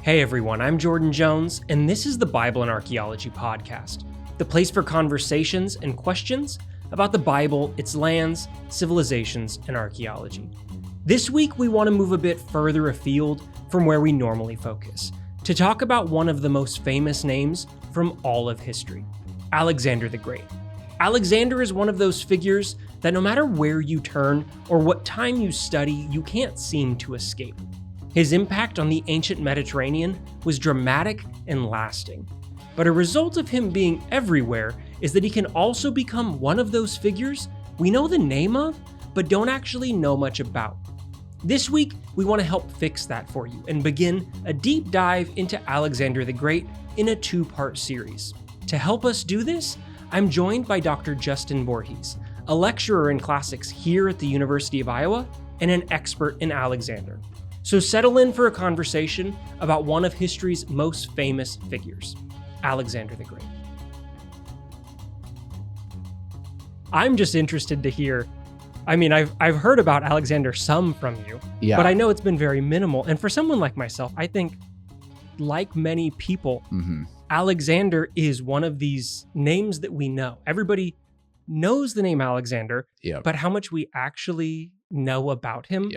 Hey everyone, I'm Jordan Jones, and this is the Bible and Archaeology podcast, the place for conversations and questions about the Bible, its lands, civilizations, and archaeology. This week, we want to move a bit further afield from where we normally focus, to talk about one of the most famous names from all of history, Alexander the Great. Alexander is one of those figures that no matter where you turn or what time you study, you can't seem to escape. His impact on the ancient Mediterranean was dramatic and lasting. But a result of him being everywhere is that he can also become one of those figures we know the name of, but don't actually know much about. This week, we want to help fix that for you and begin a deep dive into Alexander the Great in a two-part series. To help us do this, I'm joined by Dr. Justin Vorhis, a lecturer in classics here at the University of Iowa and an expert in Alexander. So settle in for a conversation about one of history's most famous figures, Alexander the Great. I'm just interested to hear, I've heard about Alexander some from you, but I know it's been very minimal. And for someone like myself, I think, like many people, Alexander is one of these names that we know. Everybody knows the name Alexander, but how much we actually know about him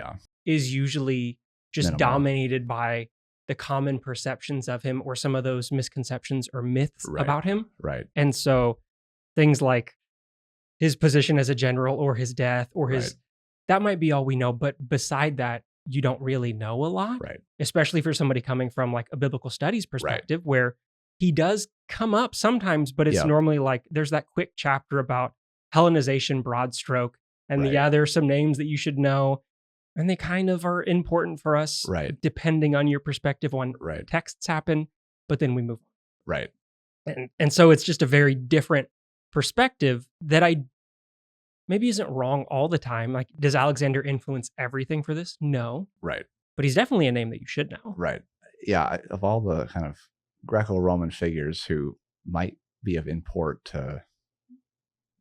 is usually just minimal, dominated by the common perceptions of him or some of those misconceptions or myths about him. Right. And so things like his position as a general or his death or his, that might be all we know. But beside that, you don't really know a lot, especially for somebody coming from like a biblical studies perspective where he does come up sometimes, but it's normally like there's that quick chapter about Hellenization, broad stroke. And there's some names that you should know. And they kind of are important for us, depending on your perspective on texts happen, but then we move on. And so it's just a very different perspective that maybe isn't wrong all the time. Like, does Alexander influence everything for this? No. But he's definitely a name that you should know. Yeah, of all the kind of Greco-Roman figures who might be of import to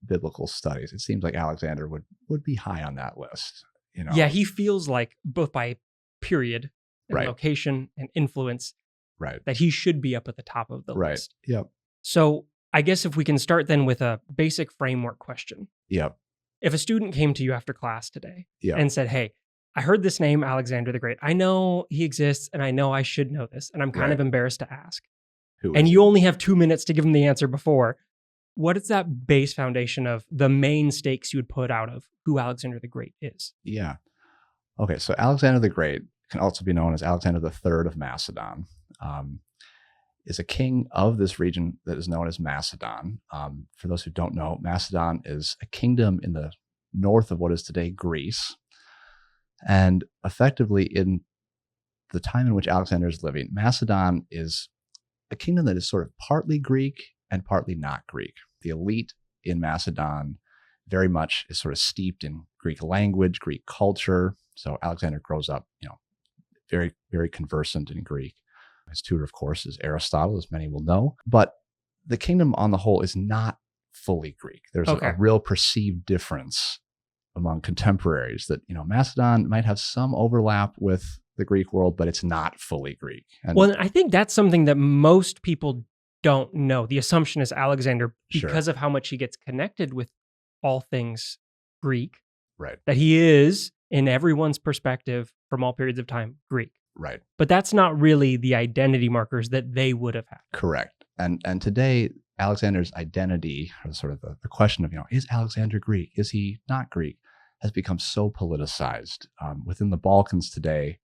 biblical studies, it seems like Alexander would be high on that list. You know? Yeah, he feels like both by period and location and influence that he should be up at the top of the list. So I guess if we can start then with a basic framework question. If a student came to you after class today and said, hey, I heard this name, Alexander the Great. I know he exists and I know I should know this, and I'm kind of embarrassed to ask. And you only have 2 minutes to give them the answer before. What is that base foundation of the main stakes you would put out of who Alexander the Great is? Okay, so Alexander the Great can also be known as Alexander III of Macedon, is a king of this region that is known as Macedon. For those who don't know, Macedon is a kingdom in the north of what is today Greece. And effectively, in the time in which Alexander is living, Macedon is a kingdom that is sort of partly Greek and partly not Greek. The elite in Macedon very much is sort of steeped in Greek language, Greek culture. So Alexander grows up, very, very conversant in Greek. His tutor, of course, is Aristotle, as many will know. But the kingdom on the whole is not fully Greek. There's a real perceived difference among contemporaries that, Macedon might have some overlap with the Greek world, but it's not fully Greek. And I think that's something that most people don't know. The assumption is Alexander, because of how much he gets connected with all things Greek, that he is, in everyone's perspective from all periods of time, Greek. But that's not really the identity markers that they would have had. Correct. And today, Alexander's identity, or sort of the question of, is Alexander Greek? Is he not Greek? Has become so politicized. Within the Balkans today,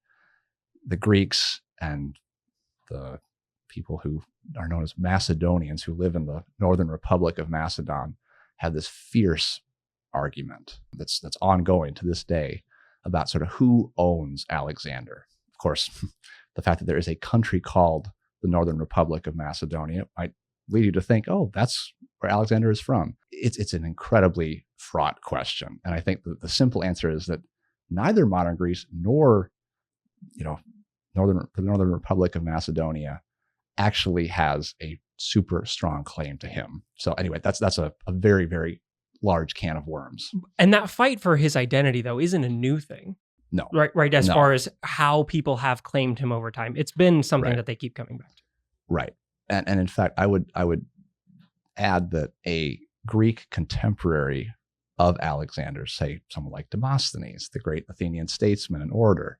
the Greeks and the people who are known as Macedonians, who live in the Northern Republic of Macedon, have this fierce argument that's ongoing to this day about sort of who owns Alexander. Of course, the fact that there is a country called the Northern Republic of Macedonia might lead you to think, oh, that's where Alexander is from. It's an incredibly fraught question. And I think the simple answer is that neither modern Greece nor, the Northern Republic of Macedonia actually has a super strong claim to him. So anyway, that's a very, very large can of worms. And that fight for his identity, though, isn't a new thing. No. Right. As No. far as how people have claimed him over time, it's been something Right. that they keep coming back to. Right. And in fact, I would add that a Greek contemporary of Alexander, say someone like Demosthenes, the great Athenian statesman and orator,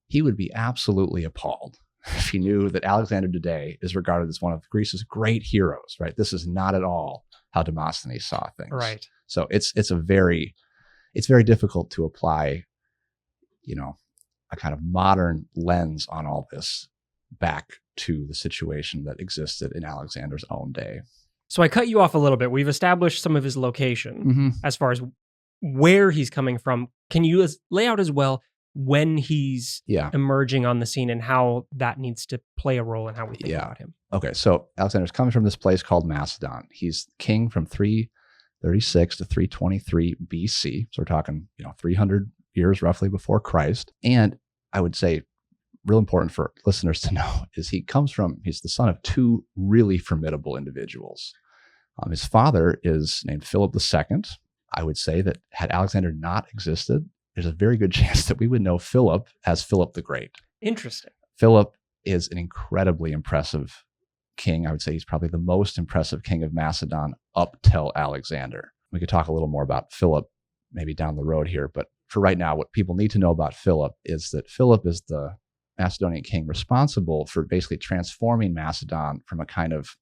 he would be absolutely appalled if he knew that Alexander today is regarded as one of Greece's great heroes, right? This is not at all how Demosthenes saw things. Right. So it's very difficult to apply, a kind of modern lens on all this back to the situation that existed in Alexander's own day. So I cut you off a little bit. We've established some of his location as far as where he's coming from. Can you lay out as well when he's emerging on the scene and how that needs to play a role in how we think about him? Okay, so Alexander's coming from this place called Macedon. He's king from 336 to 323 BC. So we're talking, 300 years roughly before Christ. And I would say, real important for listeners to know, is he's the son of two really formidable individuals. His father is named Philip II. I would say that had Alexander not existed, there's a very good chance that we would know Philip as Philip the Great. Interesting. Philip is an incredibly impressive king. I would say he's probably the most impressive king of Macedon up till Alexander. We could talk a little more about Philip maybe down the road here, but for right now, what people need to know about Philip is that Philip is the Macedonian king responsible for basically transforming Macedon from a kind of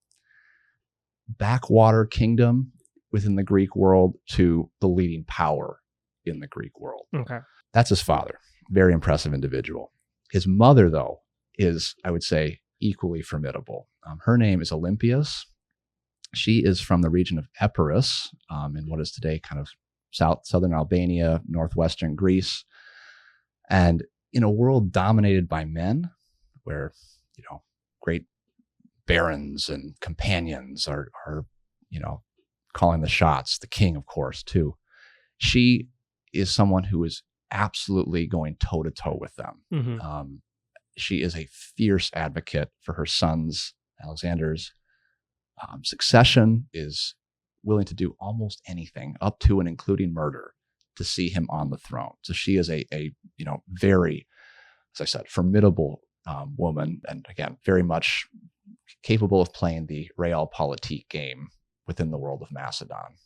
backwater kingdom within the Greek world to the leading power in the Greek world. Okay. That's his father. Very impressive individual. His mother, though, is, I would say, equally formidable. Her name is Olympias. She is from the region of Epirus, in what is today kind of southern Albania, northwestern Greece. And in a world dominated by men, where, great barons and companions are calling the shots, the king, of course, too, she is someone who is absolutely going toe-to-toe with them. She is a fierce advocate for her son's, Alexander's, succession, is willing to do almost anything, up to and including murder, to see him on the throne. So she is a very, as I said, formidable woman, and again, very much capable of playing the realpolitik game within the world of Macedon.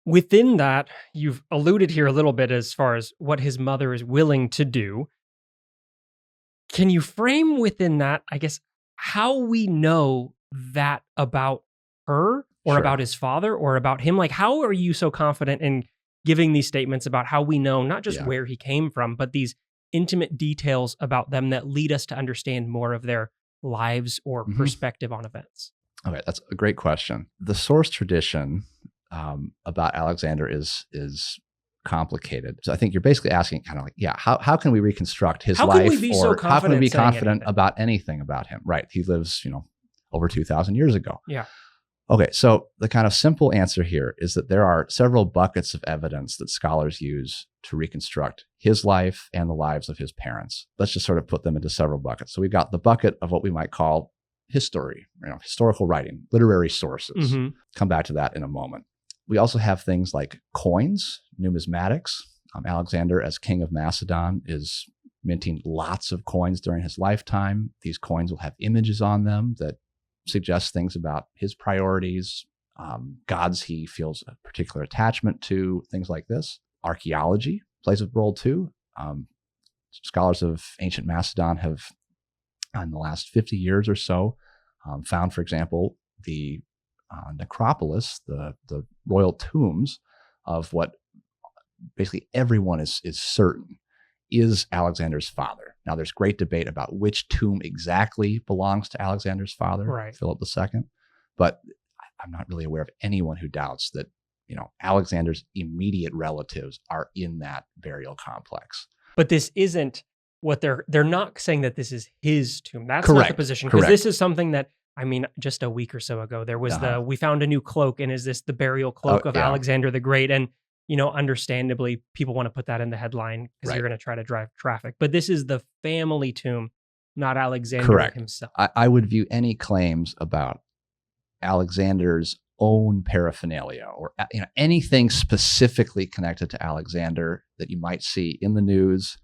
Within that, you've alluded here a little bit as far as what his mother is willing to do. Can you frame within that, I guess, how we know that about her or about his father or about him? Like, how are you so confident in giving these statements about how we know not just where he came from, but these intimate details about them that lead us to understand more of their lives or perspective on events? Okay, that's a great question. The source tradition about Alexander is complicated. So I think you're basically asking kind of like, how can we reconstruct his life? How can we be confident about anything about him? Right. He lives, over 2,000 years ago. Yeah. Okay. So the kind of simple answer here is that there are several buckets of evidence that scholars use to reconstruct his life and the lives of his parents. Let's just sort of put them into several buckets. So we've got the bucket of what we might call history, historical writing, literary sources. Come back to that in a moment. We also have things like coins, numismatics. Alexander, as king of Macedon, is minting lots of coins during his lifetime. These coins will have images on them that suggest things about his priorities, gods he feels a particular attachment to, things like this. Archaeology plays a role too. Scholars of ancient Macedon have, in the last 50 years or so, found, for example, the necropolis, the royal tombs of what basically everyone is certain is Alexander's father. Now, there's great debate about which tomb exactly belongs to Alexander's father, Philip II, but I'm not really aware of anyone who doubts that, Alexander's immediate relatives are in that burial complex. But this isn't what they're not saying that this is his tomb. That's not the position, because this is something that, just a week or so ago, there was we found a new cloak, and is this the burial cloak of Alexander the Great? And, understandably, people want to put that in the headline because you're going to try to drive traffic. But this is the family tomb, not Alexander himself. I would view any claims about Alexander's own paraphernalia or anything specifically connected to Alexander that you might see in the news,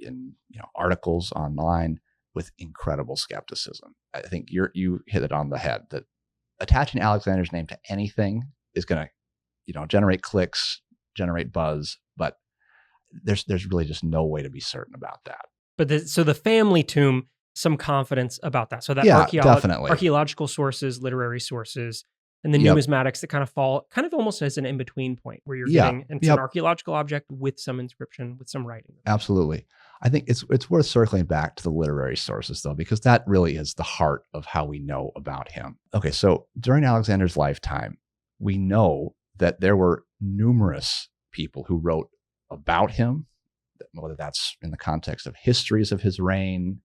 in articles online with incredible skepticism. I think you hit it on the head that attaching Alexander's name to anything is going to generate clicks, generate buzz, but there's really just no way to be certain about that. But so the family tomb, some confidence about that. So that definitely. Archaeological sources, literary sources, and the numismatics that kind of fall kind of almost as an in-between point where you're getting into an archaeological object with some inscription, with some writing. Absolutely. I think it's worth circling back to the literary sources, though, because that really is the heart of how we know about him. Okay, so during Alexander's lifetime, we know that there were numerous people who wrote about him, whether that's in the context of histories of his reign,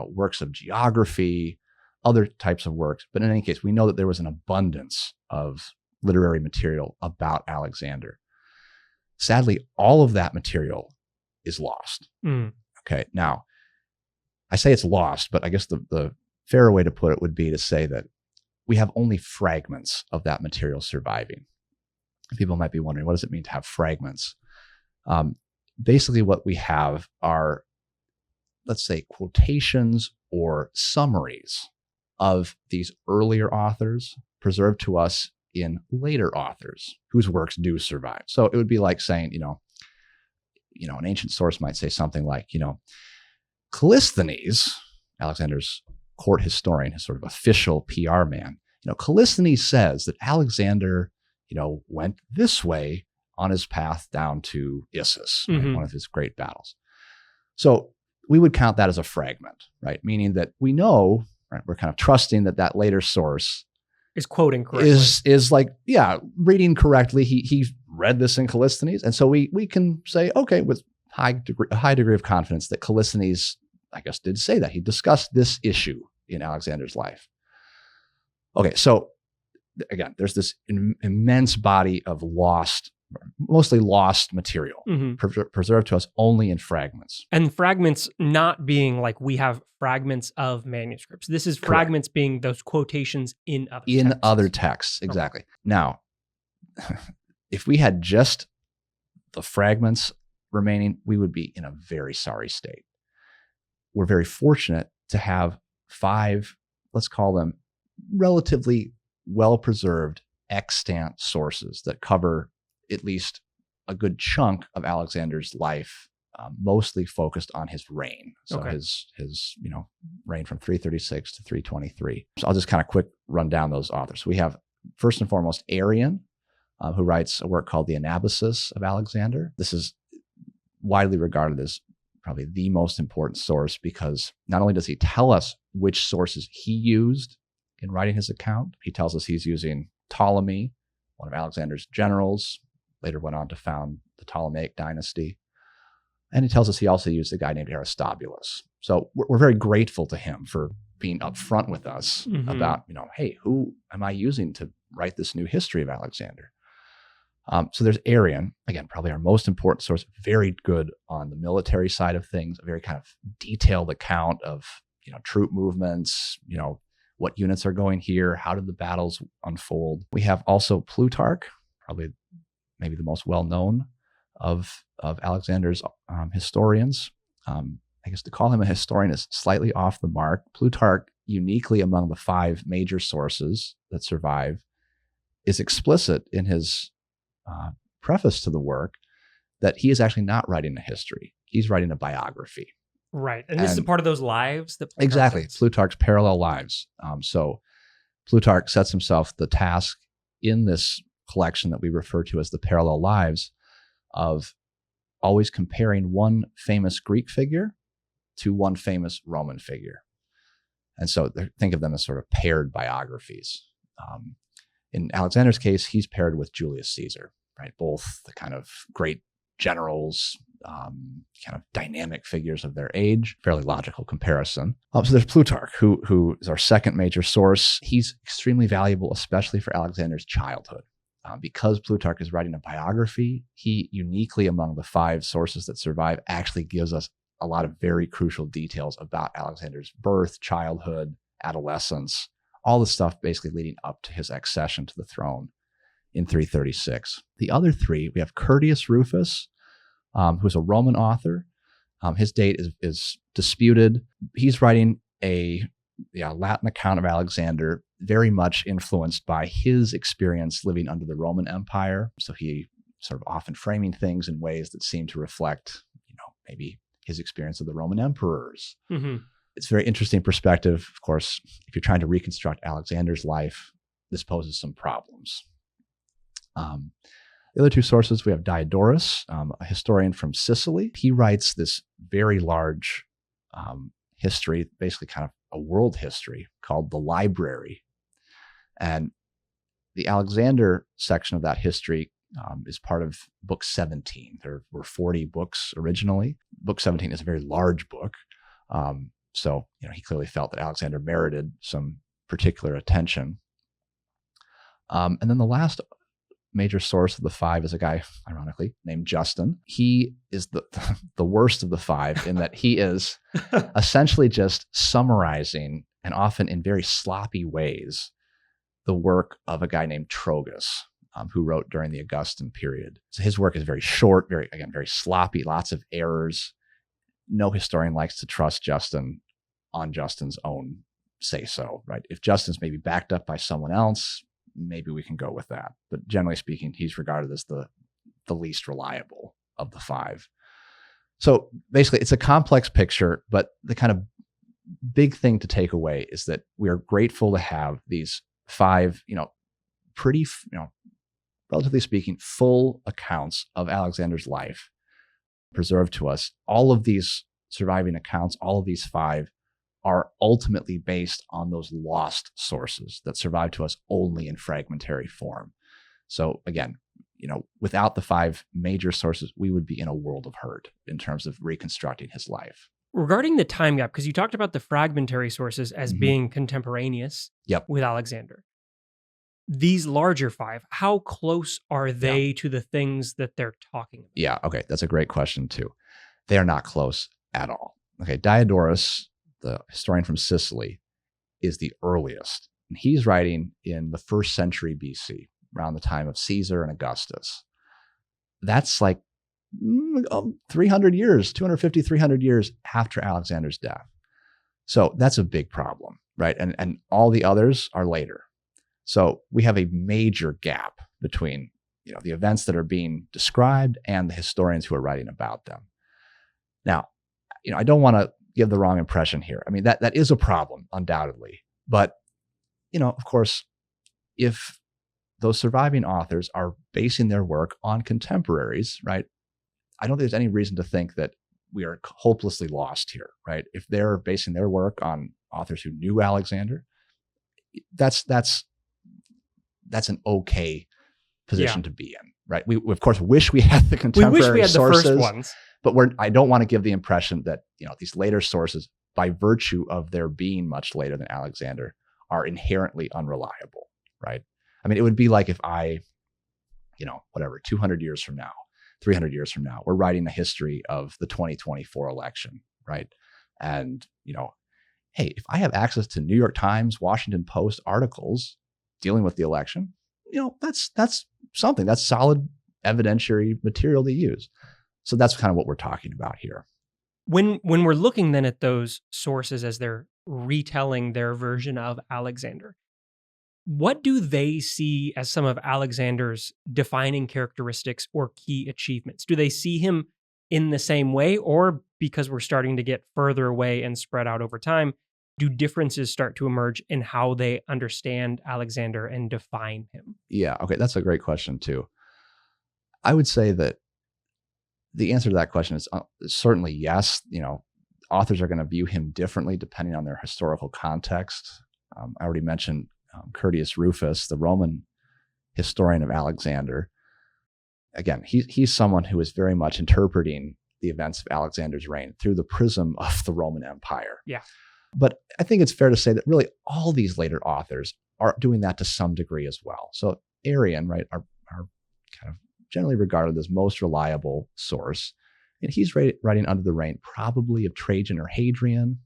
works of geography, other types of works. But in any case, we know that there was an abundance of literary material about Alexander. Sadly, all of that material is lost. Okay, now, I say it's lost, but I guess the fairer way to put it would be to say that we have only fragments of that material surviving. People might be wondering, what does it mean to have fragments? Basically, what we have are, let's say, quotations or summaries of these earlier authors preserved to us in later authors whose works do survive. So it would be like saying, an ancient source might say something like, Callisthenes, Alexander's court historian, his sort of official PR man, Callisthenes says that Alexander, went this way on his path down to Issus, right, one of his great battles. So we would count that as a fragment, right? Meaning that we know, right, we're kind of trusting that later source is quoting correctly. Is like, reading correctly. He read this in Callisthenes. And so we can say, okay, with a high degree of confidence that Callisthenes, I guess, did say that. He discussed this issue in Alexander's life. Okay, so again, there's this immense body of mostly lost material, preserved to us only in fragments. And fragments not being like we have fragments of manuscripts. This is fragments being those quotations in other texts. Exactly. Okay. Now, if we had just the fragments remaining, we would be in a very sorry state. We're very fortunate to have 5, let's call them relatively well-preserved extant sources that cover at least a good chunk of Alexander's life, mostly focused on his reign. So his reign from 336 to 323. So I'll just kind of quick run down those authors. We have, first and foremost, Arrian, who writes a work called the Anabasis of Alexander. This is widely regarded as probably the most important source because not only does he tell us which sources he used in writing his account, he tells us he's using Ptolemy, one of Alexander's generals, later went on to found the Ptolemaic dynasty. And he tells us he also used a guy named Aristobulus. So we're very grateful to him for being upfront with us about, hey, who am I using to write this new history of Alexander? So there's Arrian, again, probably our most important source, very good on the military side of things, a very kind of detailed account of, troop movements, what units are going here, how did the battles unfold. We have also Plutarch, probably maybe the most well-known of Alexander's historians. I guess to call him a historian is slightly off the mark. Plutarch, uniquely among the 5 major sources that survive, is explicit in his preface to the work that he is actually not writing a history. He's writing a biography. Right. And this is a part of those lives that Plutarch exactly says. Plutarch's parallel lives. So Plutarch sets himself the task in this collection that we refer to as the parallel lives of always comparing one famous Greek figure to one famous Roman figure. And so think of them as sort of paired biographies. In Alexander's case, he's paired with Julius Caesar, right? Both the kind of great generals, kind of dynamic figures of their age, fairly logical comparison. So there's Plutarch, who is our second major source. He's extremely valuable, especially for Alexander's childhood. Because Plutarch is writing a biography, he uniquely among the 5 sources that survive actually gives us a lot of very crucial details about Alexander's birth, childhood, adolescence, all the stuff basically leading up to his accession to the throne in 336. The other 3, we have Curtius Rufus, who's a Roman author. His date is disputed. He's writing a Latin account of Alexander, very much influenced by his experience living under the Roman Empire. So he sort of often framing things in ways that seem to reflect, maybe his experience of the Roman emperors. Mm-hmm. It's a very interesting perspective. Of course, if you're trying to reconstruct Alexander's life, this poses some problems. The other two sources, we have Diodorus, a historian from Sicily. He writes this very large history, basically kind of a world history called the Library. And the Alexander section of that history is part of book 17. There were 40 books originally. Book 17 is a very large book. So he clearly felt that Alexander merited some particular attention. And then the last major source of the five is a guy, ironically, named Justin. He is the worst of the five in that he is essentially just summarizing, and often in very sloppy ways, the work of a guy named Trogus, who wrote during the Augustan period. So his work is very short, very sloppy, lots of errors. No historian likes to trust Justin on Justin's own say-so, right? If Justin's maybe backed up by someone else, maybe we can go with that. But generally speaking, he's regarded as the least reliable of the five. So basically, it's a complex picture, but the kind of big thing to take away is that we are grateful to have these five, pretty, relatively speaking, full accounts of Alexander's life preserved to us. All of these surviving accounts, all of these five, are ultimately based on those lost sources that survive to us only in fragmentary form. So again, without the five major sources, we would be in a world of hurt in terms of reconstructing his life. Regarding the time gap, because you talked about the fragmentary sources as being contemporaneous with Alexander. These larger five, how close are they to the things that they're talking about? Yeah, okay, that's a great question too. They are not close at all. Okay, Diodorus, the historian from Sicily, is the earliest. And he's writing in the 1st century BC, around the time of Caesar and Augustus. That's like 300 years, 250, 300 years after Alexander's death. So that's a big problem, right? And all the others are later. So we have a major gap between the events that are being described and the historians who are writing about them. Now, I don't want to give the wrong impression here. I mean, that is a problem, undoubtedly. But, of course, if those surviving authors are basing their work on contemporaries, right, I don't think there's any reason to think that we are hopelessly lost here, right? If they're basing their work on authors who knew Alexander, that's an okay position to be in, right? We of course wish we had the contemporary sources, the first ones. But I don't want to give the impression that these later sources, by virtue of their being much later than Alexander, are inherently unreliable, right? I mean, it would be like if I, 200 years from now, 300 years from now, we're writing a history of the 2024 election, right? And hey, if I have access to New York Times, Washington Post articles dealing with the election, that's something. That's solid evidentiary material to use. So that's kind of what we're talking about here. When we're looking then at those sources as they're retelling their version of Alexander, what do they see as some of Alexander's defining characteristics or key achievements? Do they see him in the same way, or because we're starting to get further away and spread out over time, do differences start to emerge in how they understand Alexander and define him? Yeah, okay, that's a great question too. I would say that the answer to that question is certainly yes. Authors are going to view him differently depending on their historical context. I already mentioned Curtius Rufus, the Roman historian of Alexander. Again, he's someone who is very much interpreting the events of Alexander's reign through the prism of the Roman Empire. Yeah. But I think it's fair to say that really all these later authors are doing that to some degree as well. So Arrian, right, are kind of generally regarded as most reliable source. And he's writing under the reign probably of Trajan or Hadrian.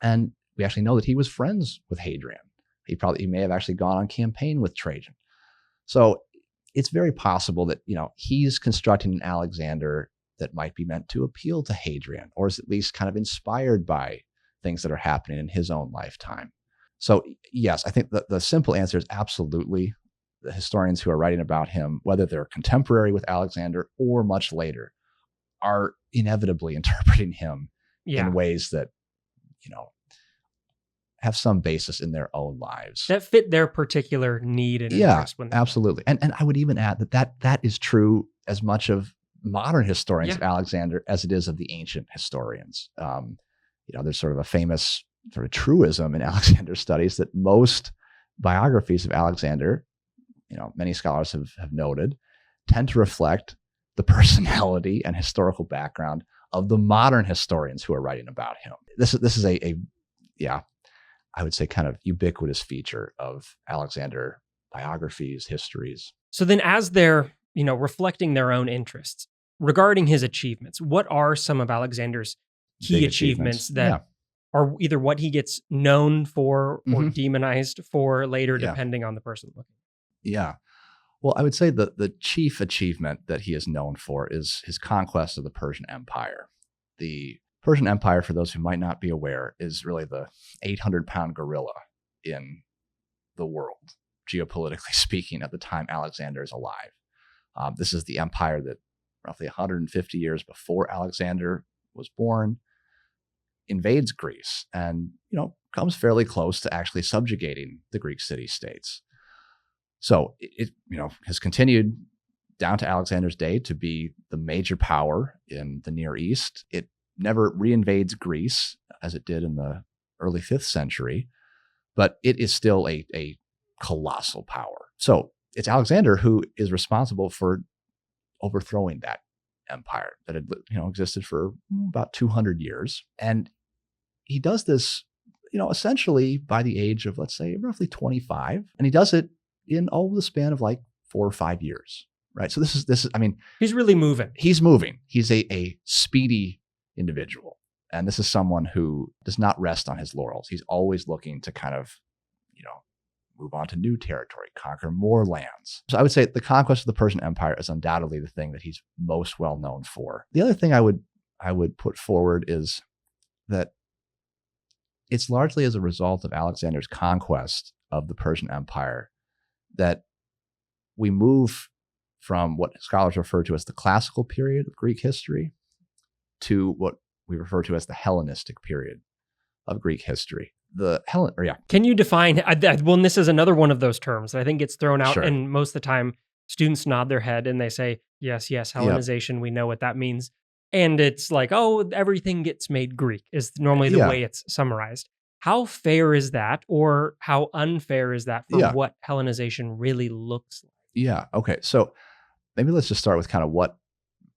And we actually know that he was friends with Hadrian. He may have actually gone on campaign with Trajan. So it's very possible that, he's constructing an Alexander that might be meant to appeal to Hadrian, or is at least kind of inspired by things that are happening in his own lifetime. So yes, I think the simple answer is absolutely. The historians who are writing about him, whether they're contemporary with Alexander or much later, are inevitably interpreting him in ways that, have some basis in their own lives. That fit their particular need and interest. Yeah, absolutely. And I would even add that is true as much of modern historians of Alexander as it is of the ancient historians. There's sort of a famous sort of truism in Alexander studies that most biographies of Alexander, many scholars have noted, tend to reflect the personality and historical background of the modern historians who are writing about him. This is a I would say kind of ubiquitous feature of Alexander biographies, histories. So then as they're, reflecting their own interests regarding his achievements, what are some of Alexander's key achievements that are either what he gets known for or demonized for later, depending on the person looking? Yeah. Well, I would say the chief achievement that he is known for is his conquest of the Persian Empire. The Persian Empire, for those who might not be aware, is really the 800-pound gorilla in the world, geopolitically speaking, at the time Alexander is alive. This is the empire that roughly 150 years before Alexander was born invades Greece and, comes fairly close to actually subjugating the Greek city-states. So it has continued down to Alexander's day to be the major power in the Near East. It never reinvades Greece as it did in the early 5th century, but it is still a colossal power. So it's Alexander who is responsible for overthrowing that empire that had existed for about 200 years. And he does this, essentially by the age of, let's say, roughly 25. And he does it in the span of like 4 or 5 years, right? So this is, he's really moving. He's moving. He's a speedy individual. And this is someone who does not rest on his laurels. He's always looking to kind of, move on to new territory, conquer more lands. So I would say the conquest of the Persian Empire is undoubtedly the thing that he's most well known for. The other thing I would put forward is that it's largely as a result of Alexander's conquest of the Persian Empire that we move from what scholars refer to as the classical period of Greek history to what we refer to as the Hellenistic period of Greek history. Can you define, well, this is another one of those terms that I think gets thrown out, and most of the time students nod their head and they say, yes, Hellenization, we know what that means. And it's like, everything gets made Greek is normally the way it's summarized. How fair is that, or how unfair is that for what Hellenization really looks like? Yeah, okay. So maybe let's just start with kind of what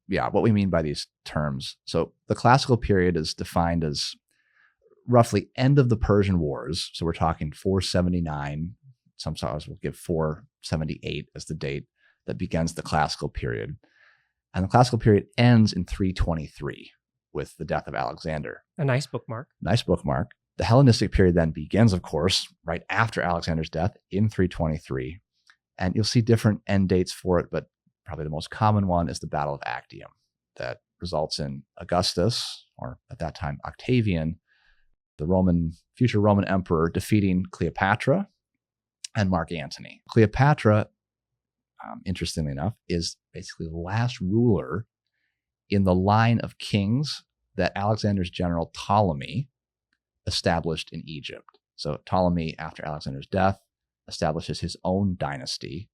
we mean by these terms. So the classical period is defined as roughly end of the Persian Wars. So we're talking 479. Some scholars will give 478 as the date that begins the classical period. And the classical period ends in 323 with the death of Alexander. A nice bookmark. The Hellenistic period then begins, of course, right after Alexander's death in 323. And you'll see different end dates for it, but probably the most common one is the Battle of Actium that results in Augustus, or at that time Octavian, the future Roman emperor, defeating Cleopatra and Mark Antony. Cleopatra, interestingly enough, is basically the last ruler in the line of kings that Alexander's general Ptolemy established in Egypt. So Ptolemy, after Alexander's death, establishes his own dynasty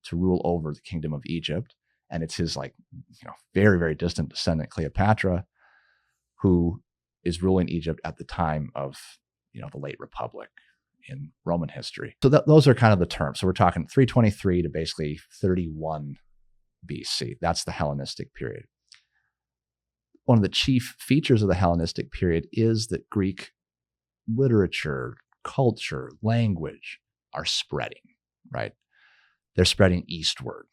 to rule over the kingdom of Egypt. And it's his very, very distant descendant, Cleopatra, who is ruling Egypt at the time of, the late Republic in Roman history. So those are kind of the terms. So we're talking 323 to basically 31 BC. That's the Hellenistic period. One of the chief features of the Hellenistic period is that Greek literature, culture, language are spreading, right? They're spreading eastward,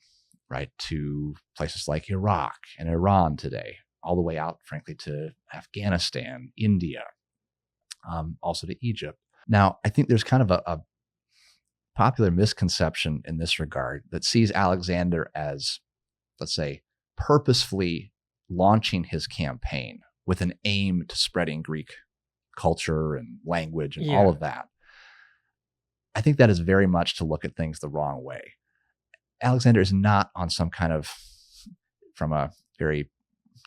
right, to places like Iraq and Iran today, all the way out, frankly, to Afghanistan, India, also to Egypt. Now, I think there's kind of a popular misconception in this regard that sees Alexander as, let's say, purposefully launching his campaign with an aim to spreading Greek culture and language and all of that. I think that is very much to look at things the wrong way. Alexander is not on some kind of, from a very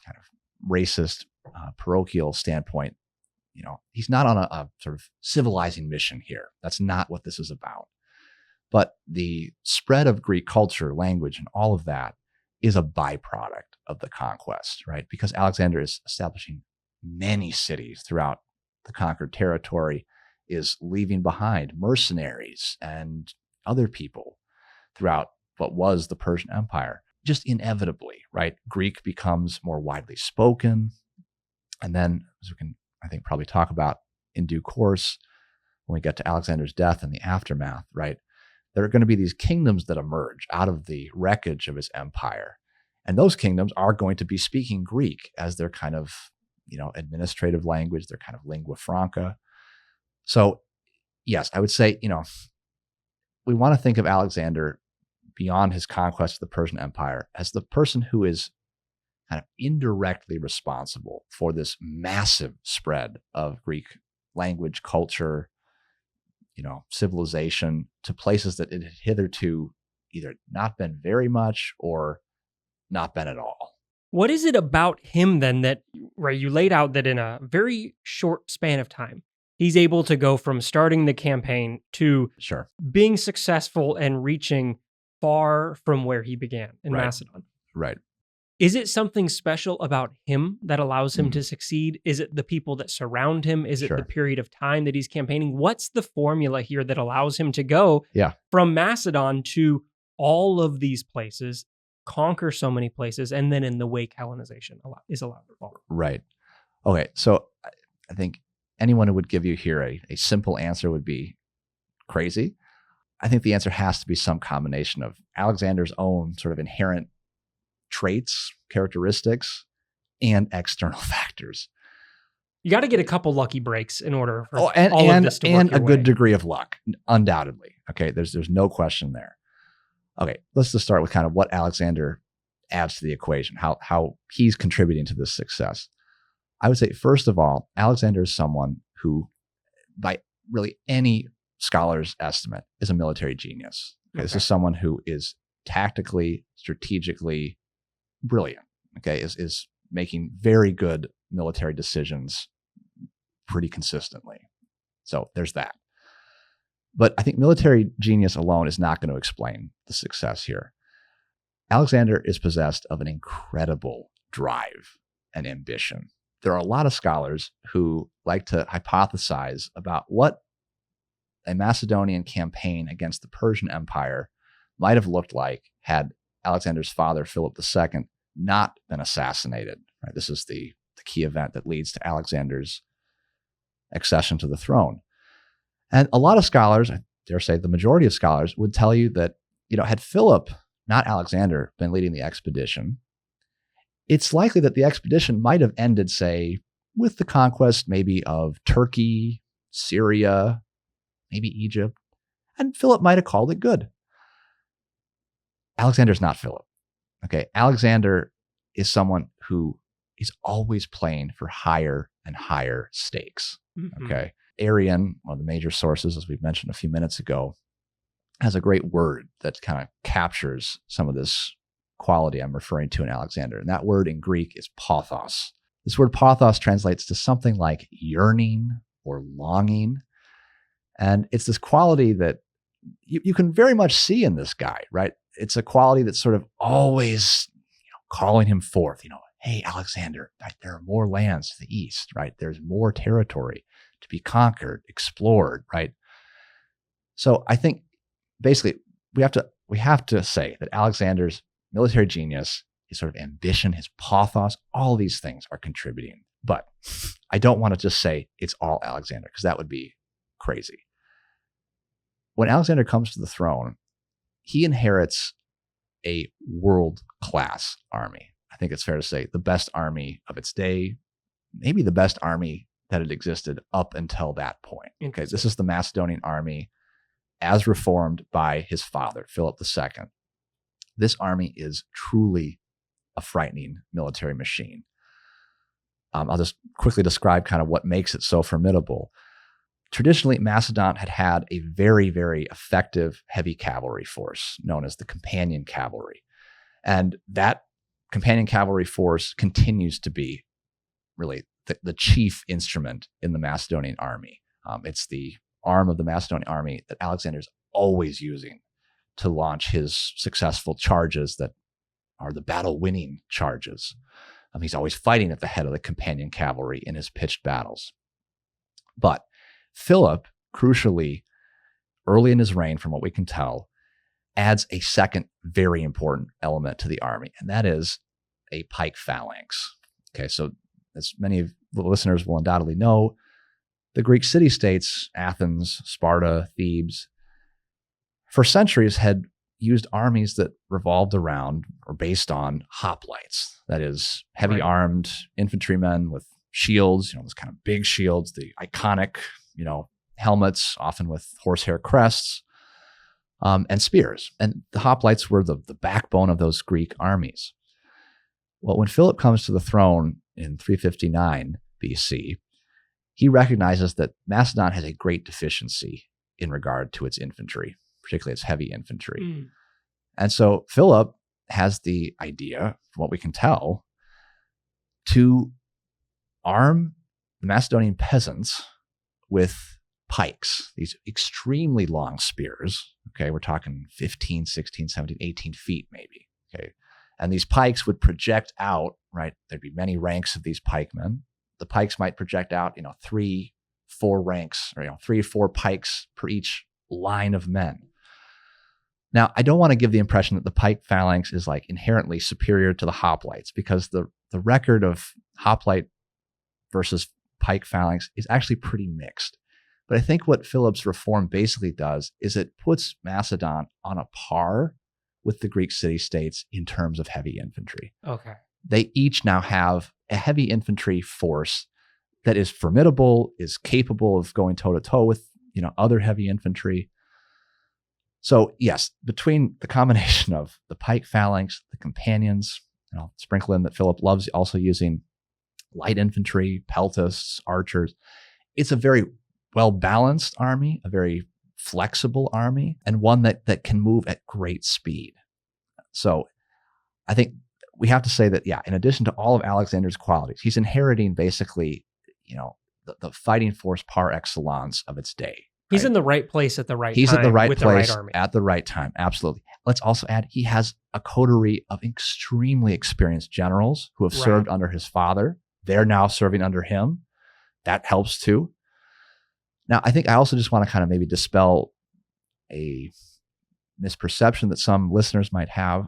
kind of racist, parochial standpoint, he's not on a sort of civilizing mission here. That's not what this is about. But the spread of Greek culture, language, and all of that is a byproduct of the conquest, right? Because Alexander is establishing many cities throughout the conquered territory, is leaving behind mercenaries and other people throughout what was the Persian Empire. Just inevitably, right? Greek becomes more widely spoken. And then, as we can, I think, probably talk about in due course, when we get to Alexander's death and the aftermath, right? There are going to be these kingdoms that emerge out of the wreckage of his empire. And those kingdoms are going to be speaking Greek as their kind of, administrative language, their kind of lingua franca. So, yes, I would say, we want to think of Alexander beyond his conquest of the Persian Empire as the person who is kind of indirectly responsible for this massive spread of Greek language, culture, civilization to places that it had hitherto either not been very much or not been at all. What is it about him then that, right, you laid out that in a very short span of time, he's able to go from starting the campaign to being successful and reaching far from where he began in Macedon? Right. Is it something special about him that allows him to succeed? Is it the people that surround him? Is it the period of time that he's campaigning? What's the formula here that allows him to go from Macedon to all of these places, conquer so many places, and then in the wake Hellenization is allowed to follow? Right. Okay. So I think anyone who would give you here a simple answer would be crazy. I think the answer has to be some combination of Alexander's own sort of inherent traits, characteristics, and external factors. You got to get a couple lucky breaks in order for all of this to work and your a good way. degree of luck, undoubtedly. Okay, there's no question there. Okay, let's just start with kind of what Alexander adds to the equation, how he's contributing to this success. I would say, first of all, Alexander is someone who, by really any scholar's estimate, is a military genius. Okay. This is someone who is tactically, strategically brilliant, is making very good military decisions pretty consistently. So there's that. But I think military genius alone is not going to explain the success here. Alexander is possessed of an incredible drive and ambition. There are a lot of scholars who like to hypothesize about what a Macedonian campaign against the Persian Empire might have looked like had Alexander's father, Philip II, not been assassinated. Right? This is the key event that leads to Alexander's accession to the throne. And a lot of scholars, I dare say the majority of scholars, would tell you that, had Philip, not Alexander, been leading the expedition, it's likely that the expedition might have ended, say, with the conquest maybe of Turkey, Syria, maybe Egypt, and Philip might have called it good. Alexander's not Philip. Okay, Alexander is someone who is always playing for higher and higher stakes. Okay, Arian, one of the major sources, as we've mentioned a few minutes ago, has a great word that kind of captures some of this quality I'm referring to in Alexander. And that word in Greek is pathos. This word pathos translates to something like yearning or longing. And it's this quality that you can very much see in this guy, right? It's a quality that's sort of always calling him forth, hey, Alexander, there are more lands to the east, right? There's more territory to be conquered, explored, right? So I think basically we have to say that Alexander's military genius, his sort of ambition, his pathos, all these things are contributing. But I don't want to just say it's all Alexander, because that would be crazy. When Alexander comes to the throne, he inherits a world-class army. I think it's fair to say the best army of its day, maybe the best army that had existed up until that point. Okay, this is the Macedonian army as reformed by his father, Philip II. This army is truly a frightening military machine. I'll just quickly describe kind of what makes it so formidable. Traditionally, Macedon had a very, very effective heavy cavalry force known as the companion cavalry. And that companion cavalry force continues to be really the chief instrument in the Macedonian army. It's the arm of the Macedonian army that Alexander's always using to launch his successful charges that are the battle-winning charges. He's always fighting at the head of the companion cavalry in his pitched battles. But Philip, crucially, early in his reign, from what we can tell, adds a second very important element to the army, and that is a pike phalanx. Okay, so as many of the listeners will undoubtedly know, the Greek city-states, Athens, Sparta, Thebes, for centuries had used armies that revolved around or based on hoplites. That is, heavy armed infantrymen with shields, those kind of big shields, the iconic, helmets, often with horsehair crests, and spears. And the hoplites were the backbone of those Greek armies. Well, when Philip comes to the throne in 359 BC, he recognizes that Macedon has a great deficiency in regard to its infantry, particularly its heavy infantry. And so Philip has the idea, from what we can tell, to arm the Macedonian peasants with pikes, these extremely long spears. Okay, we're talking 15, 16, 17, 18 feet maybe. Okay, and these pikes would project out, right? There'd be many ranks of these pikemen. The pikes might project out, 3, 4 ranks, or 3 or 4 pikes per each line of men. Now, I don't want to give the impression that the pike phalanx is like inherently superior to the hoplites, because the record of hoplite versus pike phalanx is actually pretty mixed. But I think what Philip's reform basically does is it puts Macedon on a par with the Greek city-states in terms of heavy infantry. Okay. They each now have a heavy infantry force that is formidable, is capable of going toe-to-toe with, other heavy infantry. So yes, between the combination of the pike phalanx, the companions, I'll sprinkle in that Philip loves also using light infantry, peltasts, archers. It's a very well-balanced army, a very flexible army, and one that can move at great speed. So I think we have to say that, in addition to all of Alexander's qualities, he's inheriting basically, the fighting force par excellence of its day. He's in the right place at the right time. He's at the right with place the right army. at the right time. Absolutely. Let's also add, he has a coterie of extremely experienced generals who have served under his father. They're now serving under him. That helps too. Now, I think I also just want to kind of maybe dispel a misperception that some listeners might have.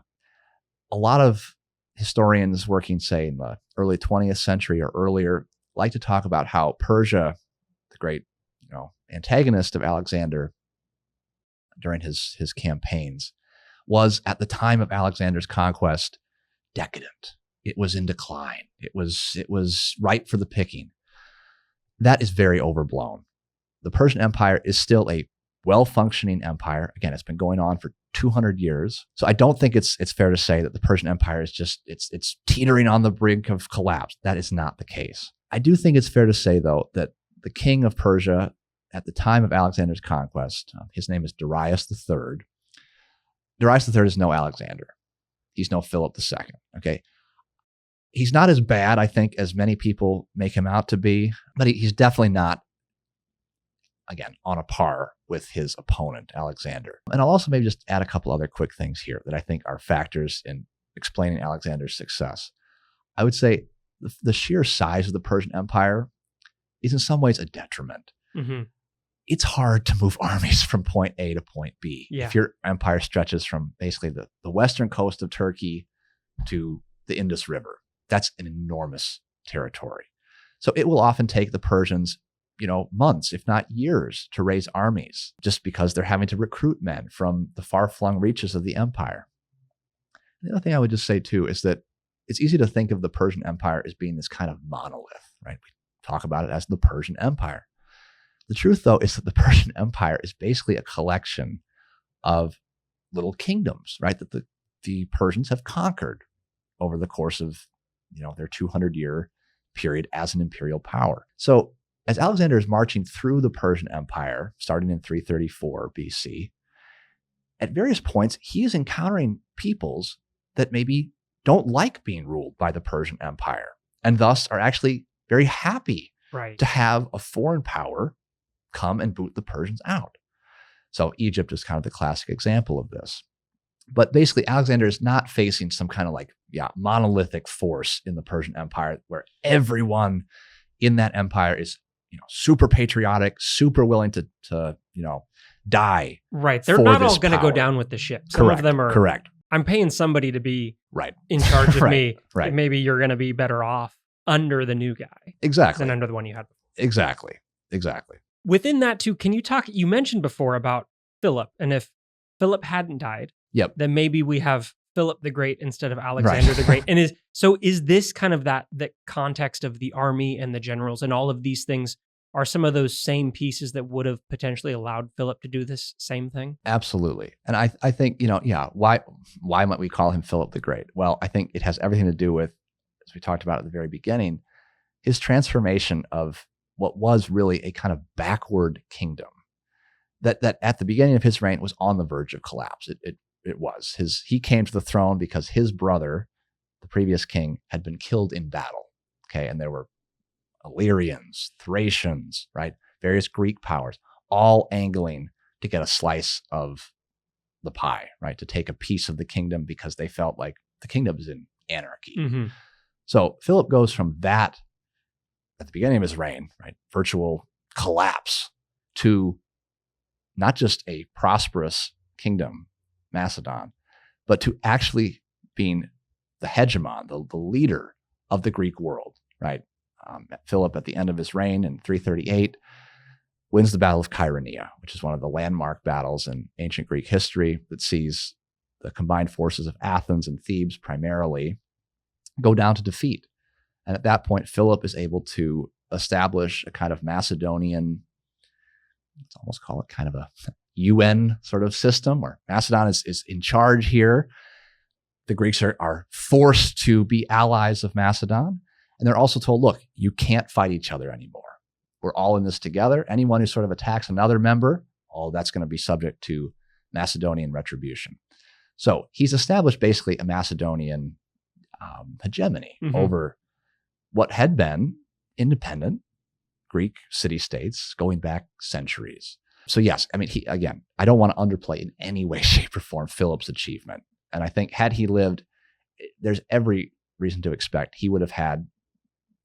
A lot of historians working, say, in the early 20th century or earlier, like to talk about how Persia, the great antagonist of Alexander during his campaigns, was at the time of Alexander's conquest decadent. It was in decline. It was ripe for the picking. That is very overblown. The Persian Empire is still a well-functioning empire. Again, it's been going on for 200 years. So I don't think it's fair to say that the Persian Empire is just it's teetering on the brink of collapse. That is not the case. I do think it's fair to say, though, that the king of Persia at the time of Alexander's conquest, his name is Darius III. Darius III is no Alexander. He's no Philip II. Okay. He's not as bad, I think, as many people make him out to be, but he's definitely not, again, on a par with his opponent, Alexander. And I'll also maybe just add a couple other quick things here that I think are factors in explaining Alexander's success. I would say the sheer size of the Persian Empire is in some ways a detriment. Mm-hmm. It's hard to move armies from point A to point B. Yeah. If your empire stretches from basically the western coast of Turkey to the Indus River, that's an enormous territory. So it will often take the Persians, months, if not years, to raise armies, just because they're having to recruit men from the far-flung reaches of the empire. The other thing I would just say, too, is that it's easy to think of the Persian Empire as being this kind of monolith, right? We talk about it as the Persian Empire. The truth, though, is that the Persian Empire is basically a collection of little kingdoms, right, that the Persians have conquered over the course of, their 200-year period as an imperial power. So as Alexander is marching through the Persian Empire, starting in 334 BC, at various points, he is encountering peoples that maybe don't like being ruled by the Persian Empire, and thus are actually very happy to have a foreign power come and boot the Persians out. So Egypt is kind of the classic example of this. But basically, Alexander is not facing some kind of monolithic force in the Persian Empire where everyone in that empire is, super patriotic, super willing to die. Right. They're not all going to go down with the ship. Some of them are. Correct. I'm paying somebody to be in charge of me. Right. Maybe you're going to be better off under the new guy. Exactly. Than under the one you had before. Exactly. Within that too, can you talk, you mentioned before about Philip, and if Philip hadn't died, then maybe we have Philip the Great instead of Alexander the Great. And is this kind of the context of the army and the generals and all of these things are some of those same pieces that would have potentially allowed Philip to do this same thing? Absolutely. And I think, why might we call him Philip the Great? Well, I think it has everything to do with, as we talked about at the very beginning, his transformation of what was really a kind of backward kingdom that at the beginning of his reign was on the verge of collapse. It was. He came to the throne because his brother, the previous king, had been killed in battle. Okay. And there were Illyrians, Thracians, right? Various Greek powers, all angling to get a slice of the pie, right? To take a piece of the kingdom because they felt like the kingdom is in anarchy. Mm-hmm. So Philip goes from that at the beginning of his reign, right? Virtual collapse to not just a prosperous kingdom, Macedon, but to actually being the hegemon, the leader of the Greek world, right? Philip, at the end of his reign in 338, wins the Battle of Chaeronea, which is one of the landmark battles in ancient Greek history that sees the combined forces of Athens and Thebes primarily go down to defeat. And at that point, Philip is able to establish a kind of Macedonian, let's almost call it kind of a UN sort of system where Macedon is in charge here. The Greeks are forced to be allies of Macedon. And they're also told, look, you can't fight each other anymore. We're all in this together. Anyone who sort of attacks another member, that's going to be subject to Macedonian retribution. So he's established basically a Macedonian hegemony over what had been independent Greek city-states going back centuries. So yes, I mean, I don't want to underplay in any way, shape, or form Philip's achievement. And I think had he lived, there's every reason to expect he would have had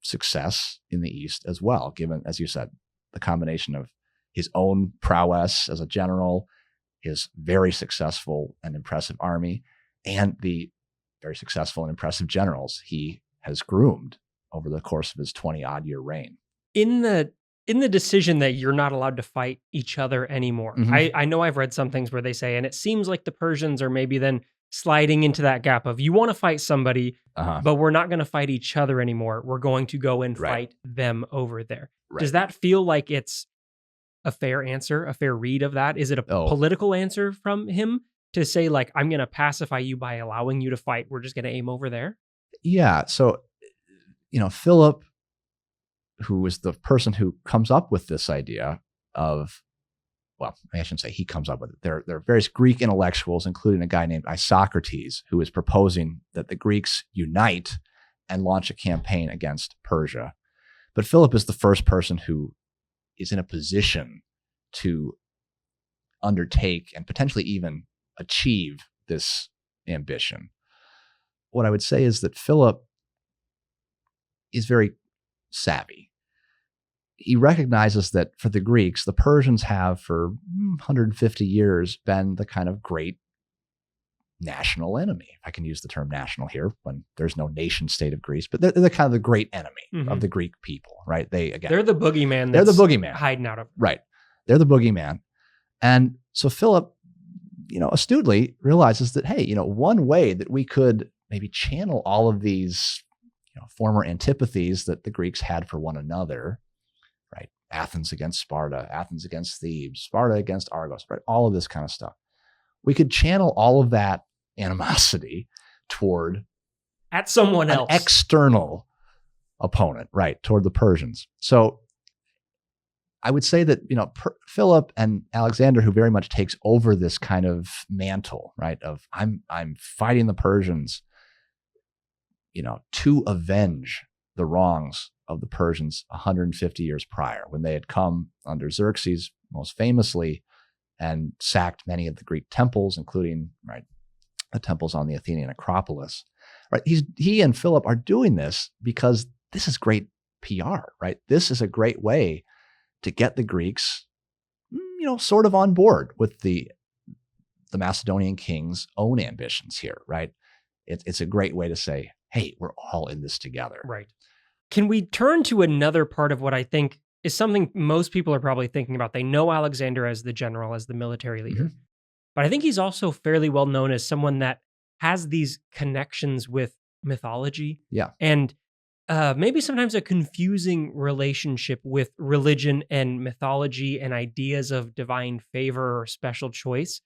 success in the East as well, given, as you said, the combination of his own prowess as a general, his very successful and impressive army, and the very successful and impressive generals he has groomed over the course of his 20-odd year reign. In the decision that you're not allowed to fight each other anymore, I know I've read some things where they say, and it seems like the Persians are maybe then sliding into that gap of you want to fight somebody, but we're not going to fight each other anymore. We're going to go and fight them over there. Right. Does that feel like it's a fair answer, a fair read of that? Is it a political answer from him to say, like, I'm going to pacify you by allowing you to fight? We're just going to aim over there? Yeah. So, Philip, who is the person who comes up with this idea of, well, I shouldn't say he comes up with it. There are various Greek intellectuals, including a guy named Isocrates, who is proposing that the Greeks unite and launch a campaign against Persia. But Philip is the first person who is in a position to undertake and potentially even achieve this ambition. What I would say is that Philip is very savvy. He recognizes that for the Greeks, the Persians have for 150 years been the kind of great national enemy. If I can use the term national here when there's no nation state of Greece, but they're the kind of the great enemy of the Greek people, right? They're the boogeyman. They're the boogeyman hiding out of. Right. They're the boogeyman. And so Philip, astutely realizes that, hey, one way that we could maybe channel all of these, former antipathies that the Greeks had for one another, right? Athens against Sparta, Athens against Thebes, Sparta against Argos, right? All of this kind of stuff. We could channel all of that animosity toward At someone an else. external opponent, right, toward the Persians. So I would say that, Philip and Alexander, who very much takes over this kind of mantle, right, of I'm fighting the Persians, to avenge the wrongs of the Persians 150 years prior, when they had come under Xerxes, most famously, and sacked many of the Greek temples, including, right, the temples on the Athenian Acropolis. Right, he and Philip are doing this because this is great PR, right? This is a great way to get the Greeks, sort of on board with the Macedonian king's own ambitions here, right? It's a great way to say, hey, we're all in this together. Right. Can we turn to another part of what I think is something most people are probably thinking about? They know Alexander as the general, as the military leader, Mm-hmm. but I think he's also fairly well known as someone that has these connections with mythology. Yeah. And maybe sometimes a confusing relationship with religion and mythology and ideas of divine favor or special choice.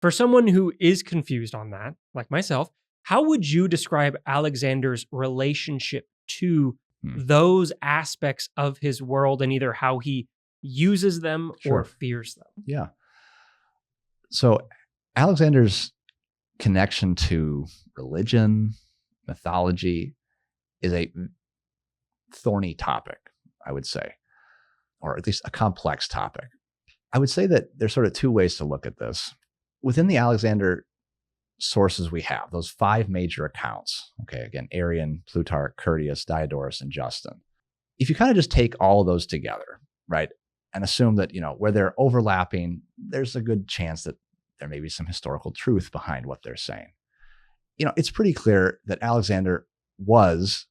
For someone who is confused on that, like myself, how would you describe Alexander's relationship to those aspects of his world and either how he uses them or fears them? Yeah. So Alexander's connection to religion, mythology, is a thorny topic, I would say, or at least a complex topic. I would say that there's sort of two ways to look at this. Within the Alexander sources we have, those 5 major accounts, okay, again, Arrian, Plutarch, Curtius, Diodorus, and Justin. If you kind of just take all of those together, right, and assume that, where they're overlapping, there's a good chance that there may be some historical truth behind what they're saying. It's pretty clear that Alexander was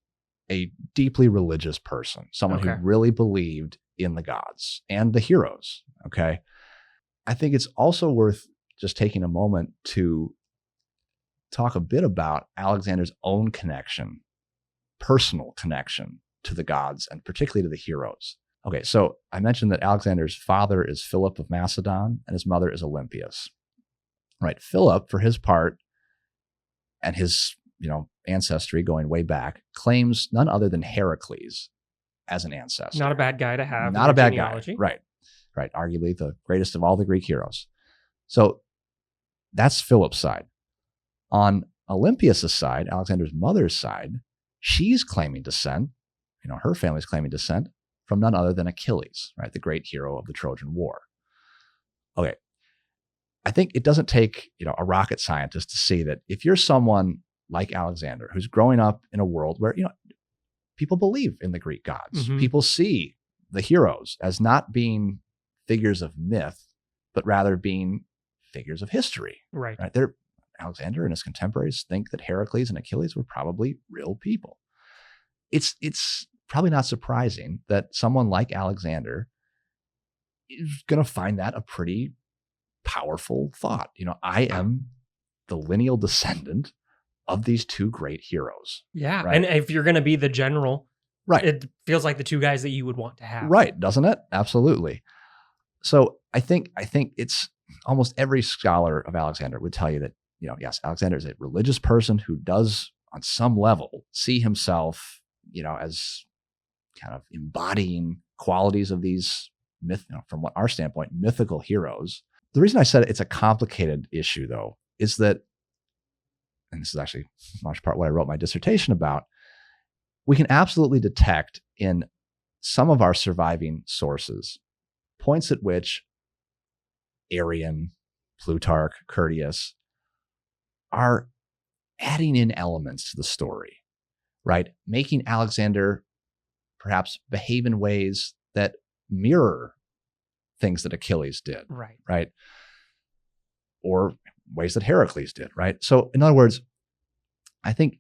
a deeply religious person, someone who really believed in the gods and the heroes, okay? I think it's also worth just taking a moment to talk a bit about Alexander's own connection, personal connection to the gods, and particularly to the heroes. Okay, so I mentioned that Alexander's father is Philip of Macedon and his mother is Olympias. Right, Philip, for his part, and his ancestry going way back, claims none other than Heracles as an ancestor. Not a bad guy to have. Not a bad genealogy. guy. Right. Arguably the greatest of all the Greek heroes. So that's Philip's side. On Olympias' side, Alexander's mother's side, she's claiming descent, her family's claiming descent from none other than Achilles, right? The great hero of the Trojan War. Okay. I think it doesn't take, a rocket scientist to see that if you're someone like Alexander, who's growing up in a world where, people believe in the Greek gods, people see the heroes as not being figures of myth, but rather being figures of history. Right. Alexander and his contemporaries think that Heracles and Achilles were probably real people. It's probably not surprising that someone like Alexander is going to find that a pretty powerful thought. I am the lineal descendant of these 2 great heroes. Yeah. Right? And if you're going to be the general, right, it feels like the 2 guys that you would want to have. Right, doesn't it? Absolutely. So I think it's almost every scholar of Alexander would tell you that, yes, Alexander is a religious person who does on some level see himself, as kind of embodying qualities of these from what our standpoint, mythical heroes. The reason I said it's a complicated issue, though, is that, and this is actually in large part what I wrote my dissertation about, we can absolutely detect in some of our surviving sources points at which Arrian, Plutarch, Curtius are adding in elements to the story, right? Making Alexander perhaps behave in ways that mirror things that Achilles did, right? Or ways that Heracles did, right? So in other words, I think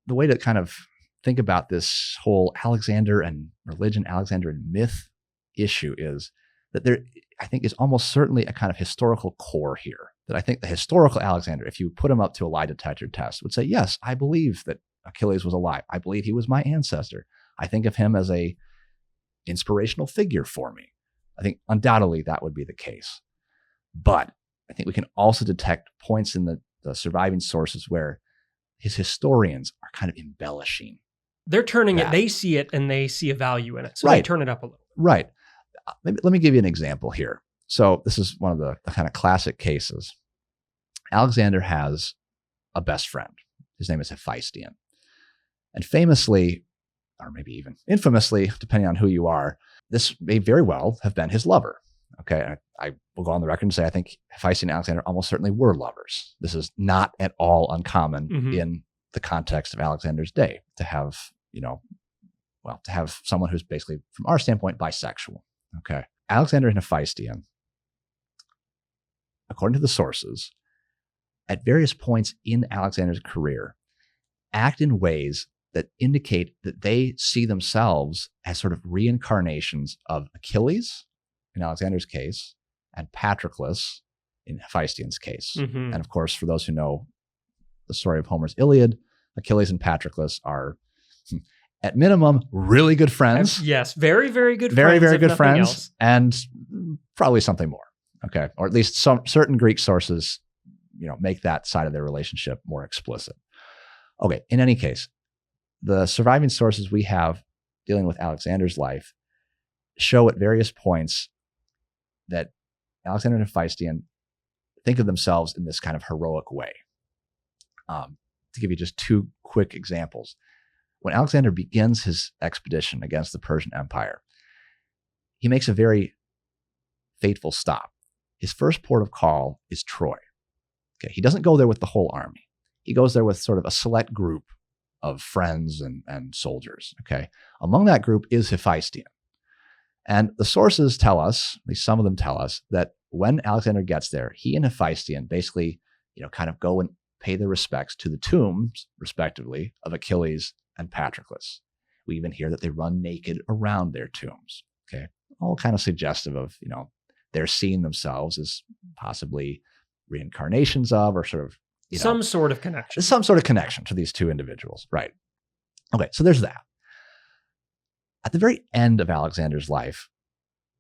the way to kind of think about this whole Alexander and religion, Alexander and myth issue is that there, I think, is almost certainly a kind of historical core here. That I think the historical Alexander, if you put him up to a lie detector test, would say, yes, I believe that Achilles was alive. I believe he was my ancestor. I think of him as a inspirational figure for me. I think undoubtedly that would be the case. But I think we can also detect points in the surviving sources where his historians are kind of embellishing. They're turning that. it, they see it and they see a value in it. So Right. they turn it up a little. Right. Let me give you an example here. So this is one of the kind of classic cases. Alexander has a best friend. His name is Hephaestion. And famously, or maybe even infamously, depending on who you are, this may very well have been his lover. Okay, I will go on the record and say I think Hephaestion and Alexander almost certainly were lovers. This is not at all uncommon in the context of Alexander's day to have, to have someone who's basically, from our standpoint, bisexual. Okay, Alexander and Hephaestion, according to the sources, at various points in Alexander's career, act in ways that indicate that they see themselves as sort of reincarnations of Achilles, in Alexander's case, and Patroclus, in Hephaestion's case. And of course, for those who know the story of Homer's Iliad, Achilles and Patroclus are, at minimum, really good friends. Yes, very, very good very, friends. Very, very good friends, else. And probably something more. Okay, or at least some certain Greek sources, make that side of their relationship more explicit. Okay, in any case, the surviving sources we have dealing with Alexander's life show at various points that Alexander and Hephaestion think of themselves in this kind of heroic way. To give you just two quick examples, when Alexander begins his expedition against the Persian Empire, he makes a very fateful stop. His first port of call is Troy. Okay, he doesn't go there with the whole army. He goes there with sort of a select group of friends and soldiers. Okay, among that group is Hephaestion. And the sources tell us, at least some of them tell us, that when Alexander gets there, he and Hephaestion basically, kind of go and pay their respects to the tombs, respectively, of Achilles and Patroclus. We even hear that they run naked around their tombs. Okay, all kind of suggestive of, they're seeing themselves as possibly reincarnations of, or sort of, some sort of connection. Some sort of connection to these two individuals, right? Okay, so there's that. At the very end of Alexander's life,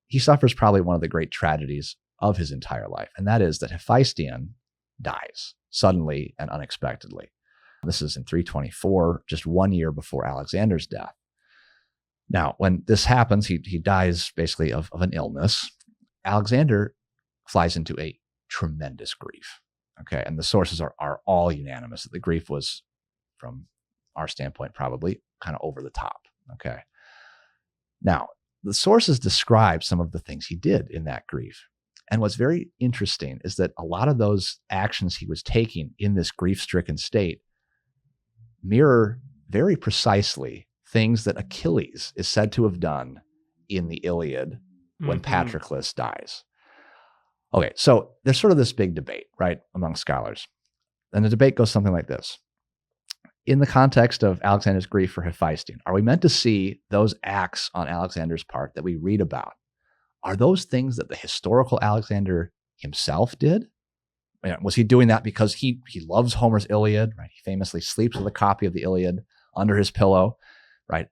he suffers probably one of the great tragedies of his entire life, and that is that Hephaestion dies suddenly and unexpectedly. This is in 324, just 1 year before Alexander's death. Now, when this happens, he dies basically of an illness. Alexander flies into a tremendous grief. Okay, and the sources are all unanimous that the grief was, from our standpoint, probably kind of over the top. Okay. Now, the sources describe some of the things he did in that grief. And what's very interesting is that a lot of those actions he was taking in this grief-stricken state mirror very precisely things that Achilles is said to have done in the Iliad when Patroclus dies. Okay, so there's sort of this big debate, right, among scholars. And the debate goes something like this. In the context of Alexander's grief for Hephaestion, are we meant to see those acts on Alexander's part that we read about? Are those things that the historical Alexander himself did? Was he doing that because he loves Homer's Iliad, right? He famously sleeps with a copy of the Iliad under his pillow, right?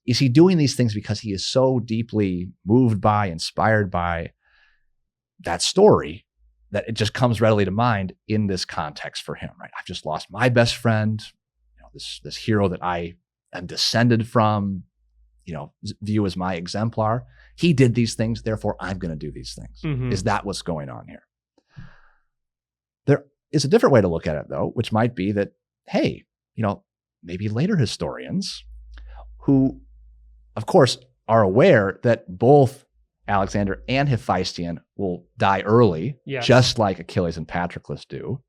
Is he doing these things because he is so deeply moved by, inspired by that story that it just comes readily to mind in this context for him, right? I've just lost my best friend, this hero that I am descended from, view as my exemplar. He did these things, therefore I'm going to do these things. Is that what's going on here? There is a different way to look at it, though, which might be that, hey, maybe later historians who, of course, are aware that both Alexander and Hephaestion will die early, just like Achilles and Patroclus do,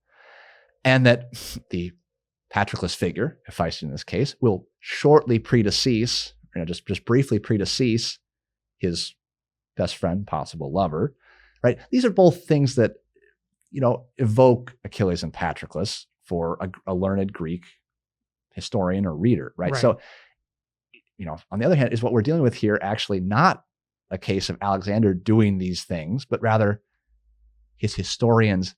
and that the Patroclus figure, Hephaestion in this case, will shortly predecease, just briefly predecease his best friend, possible lover, right? These are both things that, evoke Achilles and Patroclus for a learned Greek historian or reader, right? So, on the other hand, is what we're dealing with here actually not a case of Alexander doing these things, but rather his historians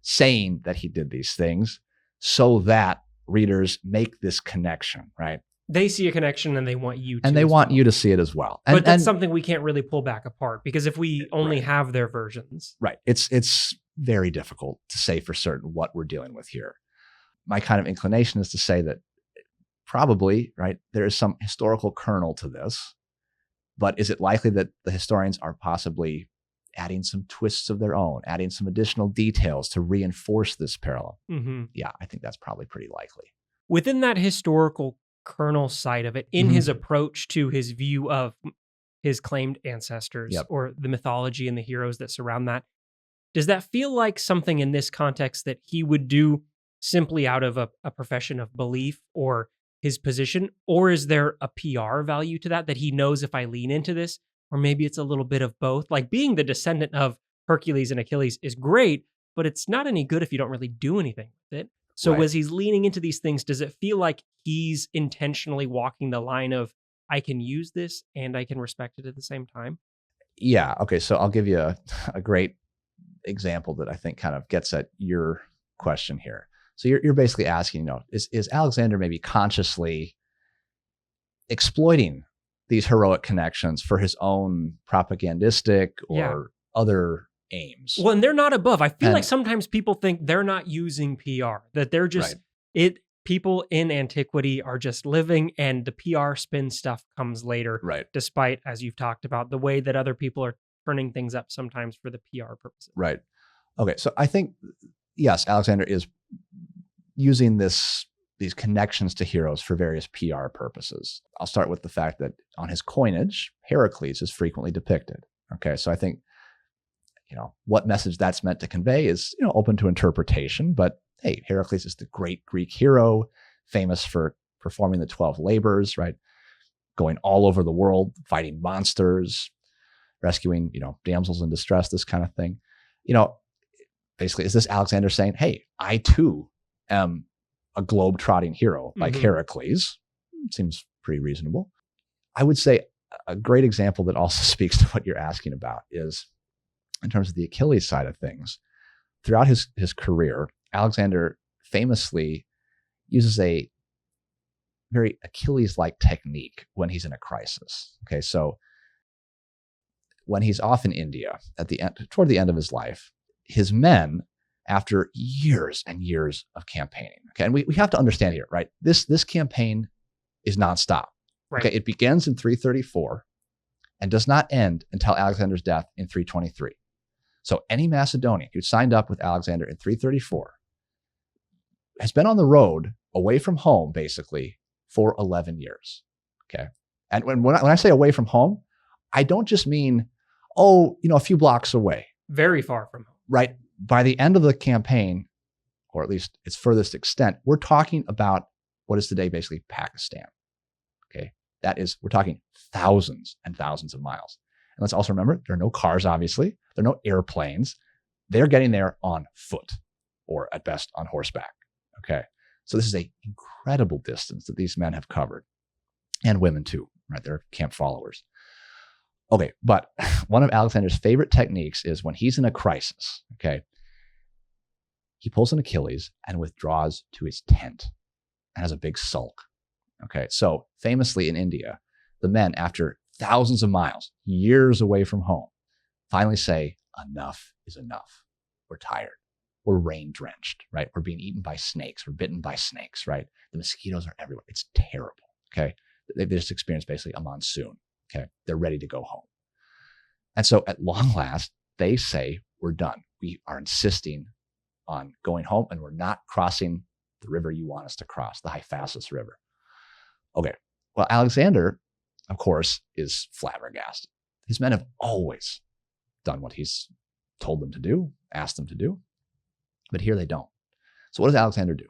saying that he did these things so that readers make this connection, right? They see a connection and they want you to. And they want you to see it as well. But that's something we can't really pull back apart, because if we only have their versions. Right. It's very difficult to say for certain what we're dealing with here. my kind of inclination is to say that probably, right, there is some historical kernel to this, but is it likely that the historians are possibly adding some twists of their own, adding some additional details to reinforce this parallel? Mm-hmm. Yeah, I think that's probably pretty likely. Within that historical kernel side of it, in his approach to his view of his claimed ancestors or the mythology and the heroes that surround that, does that feel like something in this context that he would do simply out of a profession of belief or his position? Or is there a PR value to that he knows if I lean into this, or maybe it's a little bit of both? Like being the descendant of Hercules and Achilles is great, but it's not any good if you don't really do anything with it. So as he's leaning into these things, does it feel like he's intentionally walking the line of, I can use this and I can respect it at the same time? Yeah. Okay. So I'll give you a great example that I think kind of gets at your question here. So you're basically asking, is Alexander maybe consciously exploiting these heroic connections for his own propagandistic or other aims? Well, and they're not above. I feel like sometimes people think they're not using PR, that they're just people in antiquity are just living and the PR spin stuff comes later. Right. Despite, as you've talked about, the way that other people are turning things up sometimes for the PR purposes. Right. Okay. So I think, yes, Alexander is using these connections to heroes for various PR purposes. I'll start with the fact that on his coinage, Heracles is frequently depicted. Okay. So I think, what message that's meant to convey is, open to interpretation, but hey, Heracles is the great Greek hero, famous for performing the 12 labors, right? Going all over the world, fighting monsters, rescuing, damsels in distress, this kind of thing. Basically, is this Alexander saying, hey, I too am a globe-trotting hero like Heracles? Seems pretty reasonable. I would say a great example that also speaks to what you're asking about is in terms of the Achilles side of things. Throughout his career, Alexander famously uses a very Achilles-like technique when he's in a crisis. Okay, so when he's off in India toward the end of his life, his men, after years and years of campaigning, okay, and we have to understand here, right? This campaign is nonstop. Right. Okay, it begins in 334 and does not end until Alexander's death in 323. So any Macedonian who signed up with Alexander in 334 has been on the road away from home, basically, for 11 years. Okay. And when I say away from home, I don't just mean, a few blocks away. Very far from home. Right. By the end of the campaign, or at least its furthest extent, we're talking about what is today basically Pakistan. Okay. We're talking thousands and thousands of miles. And let's also remember, there are no cars, obviously. There are no airplanes. They're getting there on foot, or at best on horseback. Okay. So this is an incredible distance that these men have covered, and women too, right? They're camp followers. Okay. But one of Alexander's favorite techniques is when he's in a crisis, okay, he pulls an Achilles and withdraws to his tent and has a big sulk. Okay. So famously in India, the men, after thousands of miles, years away from home, finally say, enough is enough. We're tired. We're rain drenched, right? We're being eaten by snakes. We're bitten by snakes, right? The mosquitoes are everywhere. It's terrible. Okay. They've just experienced basically a monsoon. Okay. They're ready to go home. And so at long last, they say, we're done. We are insisting on going home, and we're not crossing the river you want us to cross, the Hyphasis River. Okay. Well, Alexander, of course, is flabbergasted. His men have always done what he's told them to do, asked them to do, but here they don't. So what does Alexander do?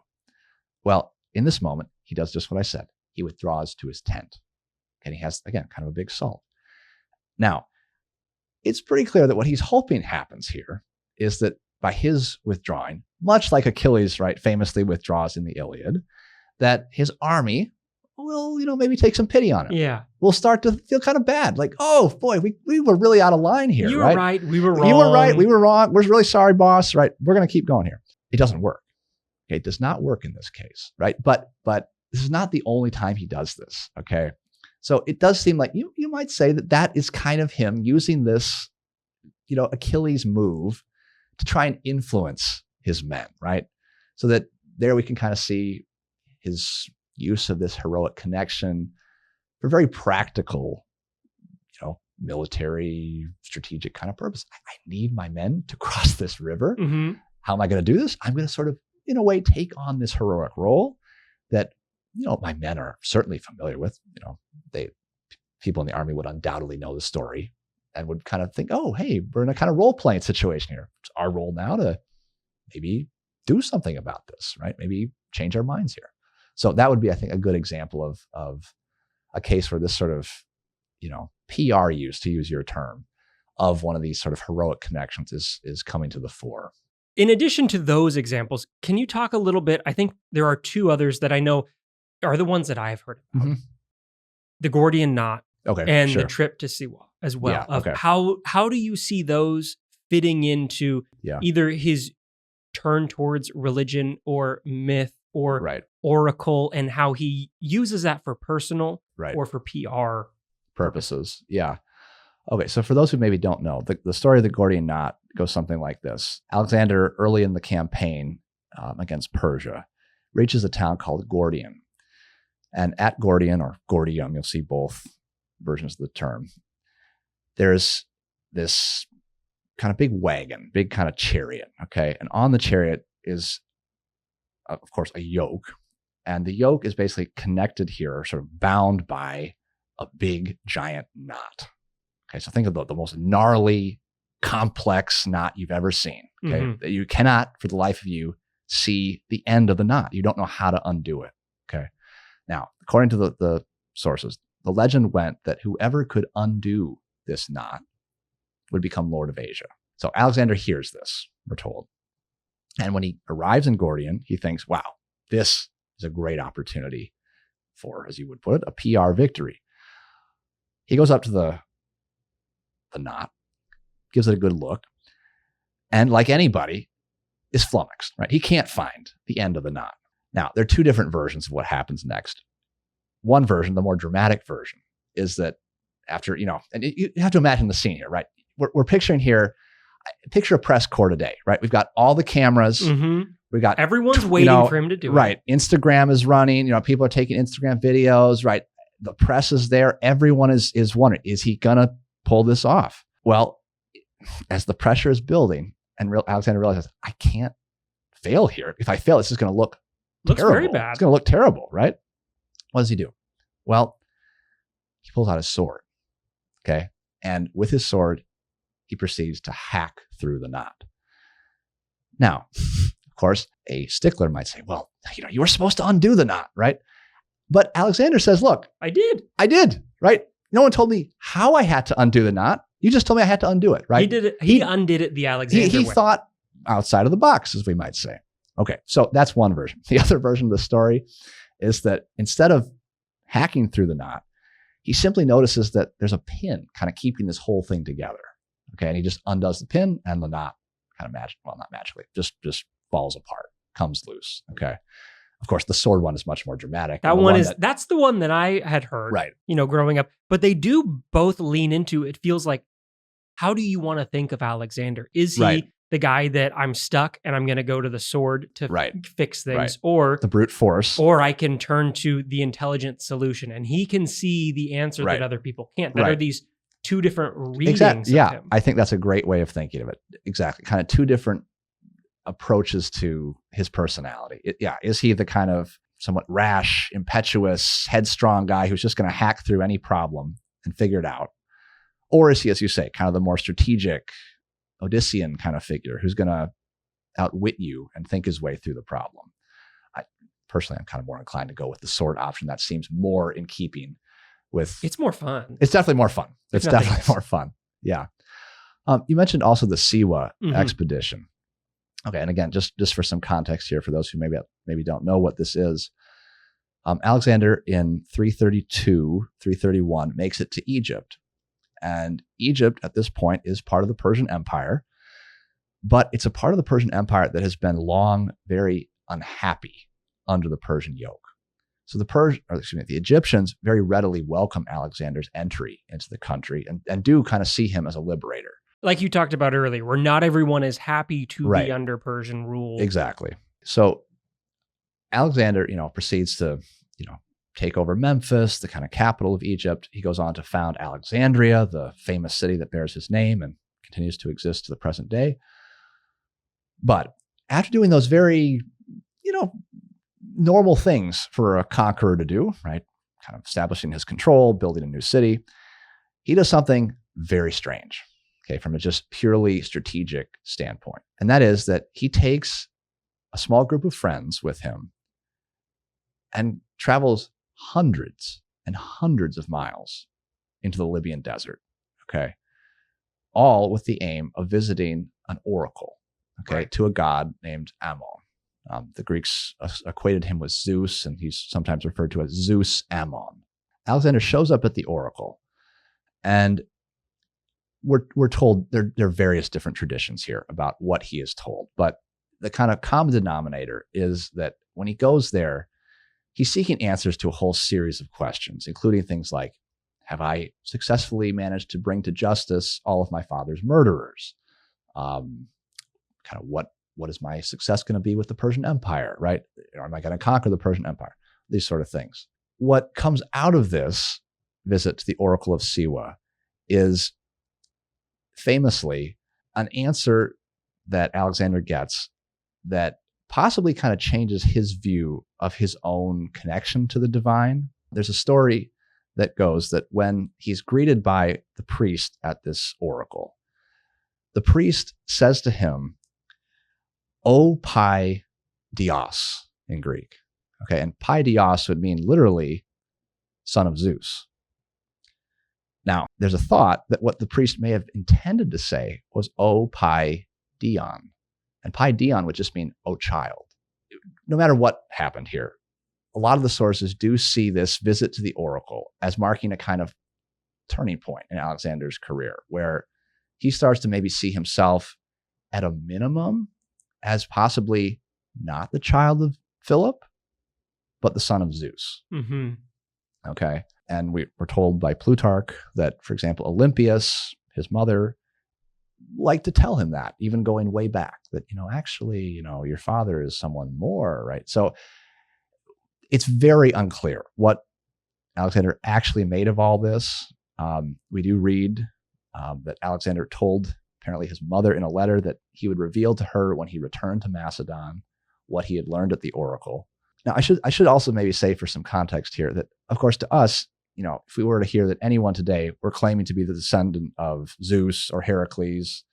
Well, in this moment, he does just what I said. He withdraws to his tent, and he has, again, kind of a big sulk. Now, it's pretty clear that what he's hoping happens here is that by his withdrawing, much like Achilles, right, famously withdraws in the Iliad, that his army will, maybe take some pity on him. Yeah. We'll start to feel kind of bad. Like, oh boy, we were really out of line here. You were right. We were wrong. You were right. We were wrong. We're really sorry, boss. Right. We're going to keep going here. It doesn't work. Okay. It does not work in this case. Right. But this is not the only time he does this. Okay. So it does seem like you might say that is kind of him using this, Achilles move to try and influence his men. Right. So that there we can kind of see his use of this heroic connection for very practical, military, strategic kind of purpose. I need my men to cross this river. Mm-hmm. How am I going to do this? I'm going to sort of, in a way, take on this heroic role that, my men are certainly familiar with. People in the army would undoubtedly know the story and would kind of think, oh, hey, we're in a kind of role-playing situation here. It's our role now to maybe do something about this, right? Maybe change our minds here. So that would be, I think, a good example of a case where this sort of, PR use, to use your term, of one of these sort of heroic connections is coming to the fore. In addition to those examples, can you talk a little bit? I think there are two others that I know are the ones that I've heard about. Mm-hmm. The Gordian Knot and sure. the trip to Siwa as well. Yeah, okay. How do you see those fitting into either his turn towards religion or myth or oracle, and how he uses that for personal or for PR purposes? Yeah. Okay, so for those who maybe don't know, the story of the Gordian Knot goes something like this. Alexander, early in the campaign against Persia, reaches a town called Gordian. And at Gordian, or Gordium, you'll see both versions of the term, there's this kind of big wagon, big kind of chariot, okay? And on the chariot is, of course, a yoke. And the yoke is basically connected here, sort of bound by a big, giant knot. Okay, so think of the most gnarly, complex knot you've ever seen. Okay, Mm-hmm. You cannot, for the life of you, see the end of the knot. You don't know how to undo it. Okay, now according to the sources, the legend went that whoever could undo this knot would become Lord of Asia. So Alexander hears this, we're told, and when he arrives in Gordian, he thinks, "Wow, this is a great opportunity for, as you would put it, a PR victory." He goes up to the knot, gives it a good look, and like anybody, is flummoxed, right? He can't find the end of the knot. Now, there are two different versions of what happens next. One version, the more dramatic version, is that after, and you have to imagine the scene here, right? We're picturing here, picture a press corps today, right? We've got all the cameras. Mm-hmm. We got everyone's waiting for him to do it. Right. Instagram is running, people are taking Instagram videos, right? The press is there. Everyone is wondering, is he going to pull this off? Well, as the pressure is building, and Alexander realizes, I can't fail here. If I fail, this is going to look terrible. Very bad. It's going to look terrible, right? What does he do? Well, he pulls out his sword, okay? And with his sword, he proceeds to hack through the knot. Now, of course, a stickler might say, well, you were supposed to undo the knot, right? But Alexander says, look, I did, right? No one told me how I had to undo the knot. You just told me I had to undo it, right? He did it. He undid it the Alexander way. He thought outside of the box, as we might say. Okay, so that's one version. The other version of the story is that instead of hacking through the knot, he simply notices that there's a pin kind of keeping this whole thing together. Okay, and he just undoes the pin, and the knot kind of not magically, just falls apart, comes loose. Okay. Of course, the sword one is much more dramatic. That's the one that I had heard, right? Growing up. But they do both lean into, it feels like, how do you want to think of Alexander? Is he the guy that I'm stuck and I'm going to go to the sword to fix things, or the brute force, or I can turn to the intelligent solution and he can see the answer that other people can't? That are these two different readings of him. I think that's a great way of thinking of it. Exactly. Kind of two different approaches to his personality. Is he the kind of somewhat rash, impetuous, headstrong guy who's just going to hack through any problem and figure it out? Or is he, as you say, kind of the more strategic, Odyssean kind of figure who's going to outwit you and think his way through the problem? Personally, I'm kind of more inclined to go with the sword option. That seems more in keeping with... It's more fun. It's definitely more fun. It's definitely more fun. Yeah. You mentioned also the Siwa expedition. Okay, and again, just for some context here, for those who maybe don't know what this is, Alexander in 332, 331 makes it to Egypt. And Egypt at this point is part of the Persian Empire, but it's a part of the Persian Empire that has been long very unhappy under the Persian yoke. So the Egyptians very readily welcome Alexander's entry into the country and do kind of see him as a liberator. Like you talked about earlier, where not everyone is happy to be under Persian rule. Exactly. So Alexander, proceeds to, take over Memphis, the kind of capital of Egypt. He goes on to found Alexandria, the famous city that bears his name and continues to exist to the present day. But after doing those very, normal things for a conqueror to do, right? Kind of establishing his control, building a new city, he does something very strange, okay, from a just purely strategic standpoint. And that is that he takes a small group of friends with him and travels hundreds and hundreds of miles into the Libyan desert, okay, all with the aim of visiting an oracle, okay, right, to a god named Ammon. The Greeks equated him with Zeus, and he's sometimes referred to as Zeus Ammon. Alexander shows up at the oracle, and we're told there are various different traditions here about what he is told, but the kind of common denominator is that when he goes there, he's seeking answers to a whole series of questions, including things like, have I successfully managed to bring to justice all of my father's murderers? What is my success going to be with the Persian Empire, right? Or am I going to conquer the Persian Empire? These sort of things. What comes out of this visit to the Oracle of Siwa is famously an answer that Alexander gets that possibly kind of changes his view of his own connection to the divine. There's a story that goes that when he's greeted by the priest at this oracle, the priest says to him, "O Pi Dios," in Greek. Okay, and Pi Dios would mean literally son of Zeus. Now, there's a thought that what the priest may have intended to say was O Pi Dion. And Pi Dion would just mean, "O child." No matter what happened here, a lot of the sources do see this visit to the oracle as marking a kind of turning point in Alexander's career, where he starts to maybe see himself at a minimum as possibly not the child of Philip, but the son of Zeus. Mm-hmm. Okay. And we're told by Plutarch that, for example, Olympias, his mother, liked to tell him that, even going way back, that, actually, your father is someone more, right? So it's very unclear what Alexander actually made of all this. We do read that Alexander told apparently his mother in a letter that he would reveal to her when he returned to Macedon what he had learned at the oracle. Now, I should also maybe say, for some context here, that of course to us, if we were to hear that anyone today were claiming to be the descendant of Zeus or Heracles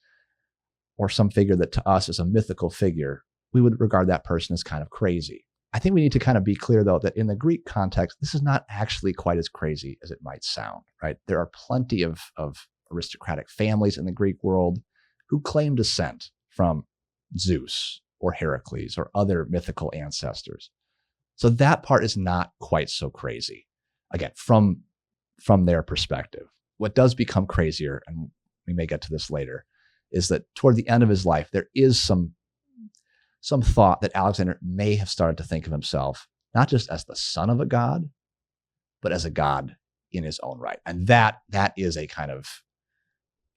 or some figure that to us is a mythical figure, we would regard that person as kind of crazy. I think we need to kind of be clear, though, that in the Greek context, this is not actually quite as crazy as it might sound, right? There are plenty of aristocratic families in the Greek world who claim descent from Zeus or Heracles or other mythical ancestors. So that part is not quite so crazy. Again, from their perspective. What does become crazier, and we may get to this later, is that toward the end of his life, there is some thought that Alexander may have started to think of himself not just as the son of a god, but as a god in his own right. And that is a kind of,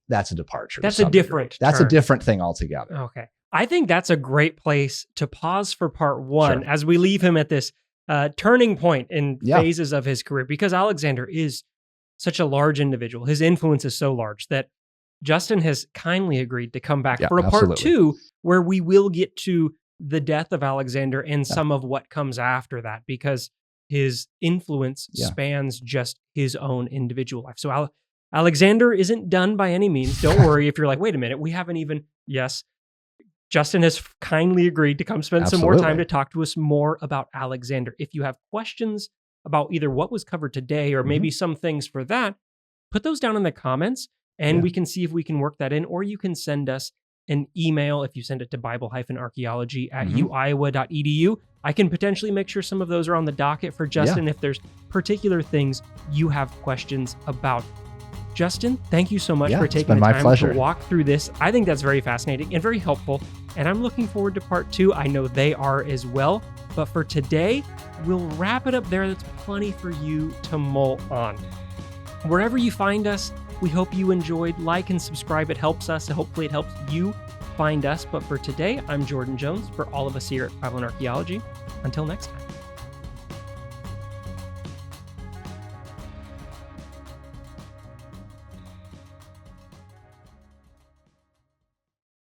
that's a departure. That's a different That's a different thing altogether. Okay. I think that's a great place to pause for part one, Sure, as we leave him at this turning point in phases of his career, because Alexander is such a large individual. His influence is so large that Justin has kindly agreed to come back for a part two, where we will get to the death of Alexander and some of what comes after that, because his influence spans just his own individual life. So Alexander isn't done by any means. Don't worry if you're like, wait a minute, we haven't even, Justin has kindly agreed to come spend some more time to talk to us more about Alexander. If you have questions about either what was covered today or maybe some things for that, put those down in the comments and we can see if we can work that in, or you can send us an email if you send it to bible-archaeology@uiowa.edu. I can potentially make sure some of those are on the docket for Justin if there's particular things you have questions about. Justin, thank you so much for taking the time to walk through this. I think that's very fascinating and very helpful, and I'm looking forward to part two. I know they are as well, but for today, we'll wrap it up there. That's plenty for you to mull on. Wherever you find us, we hope you enjoyed. Like and subscribe. It helps us, and hopefully it helps you find us. But for today, I'm Jordan Jones. For all of us here at Bible and Archaeology, Until next time.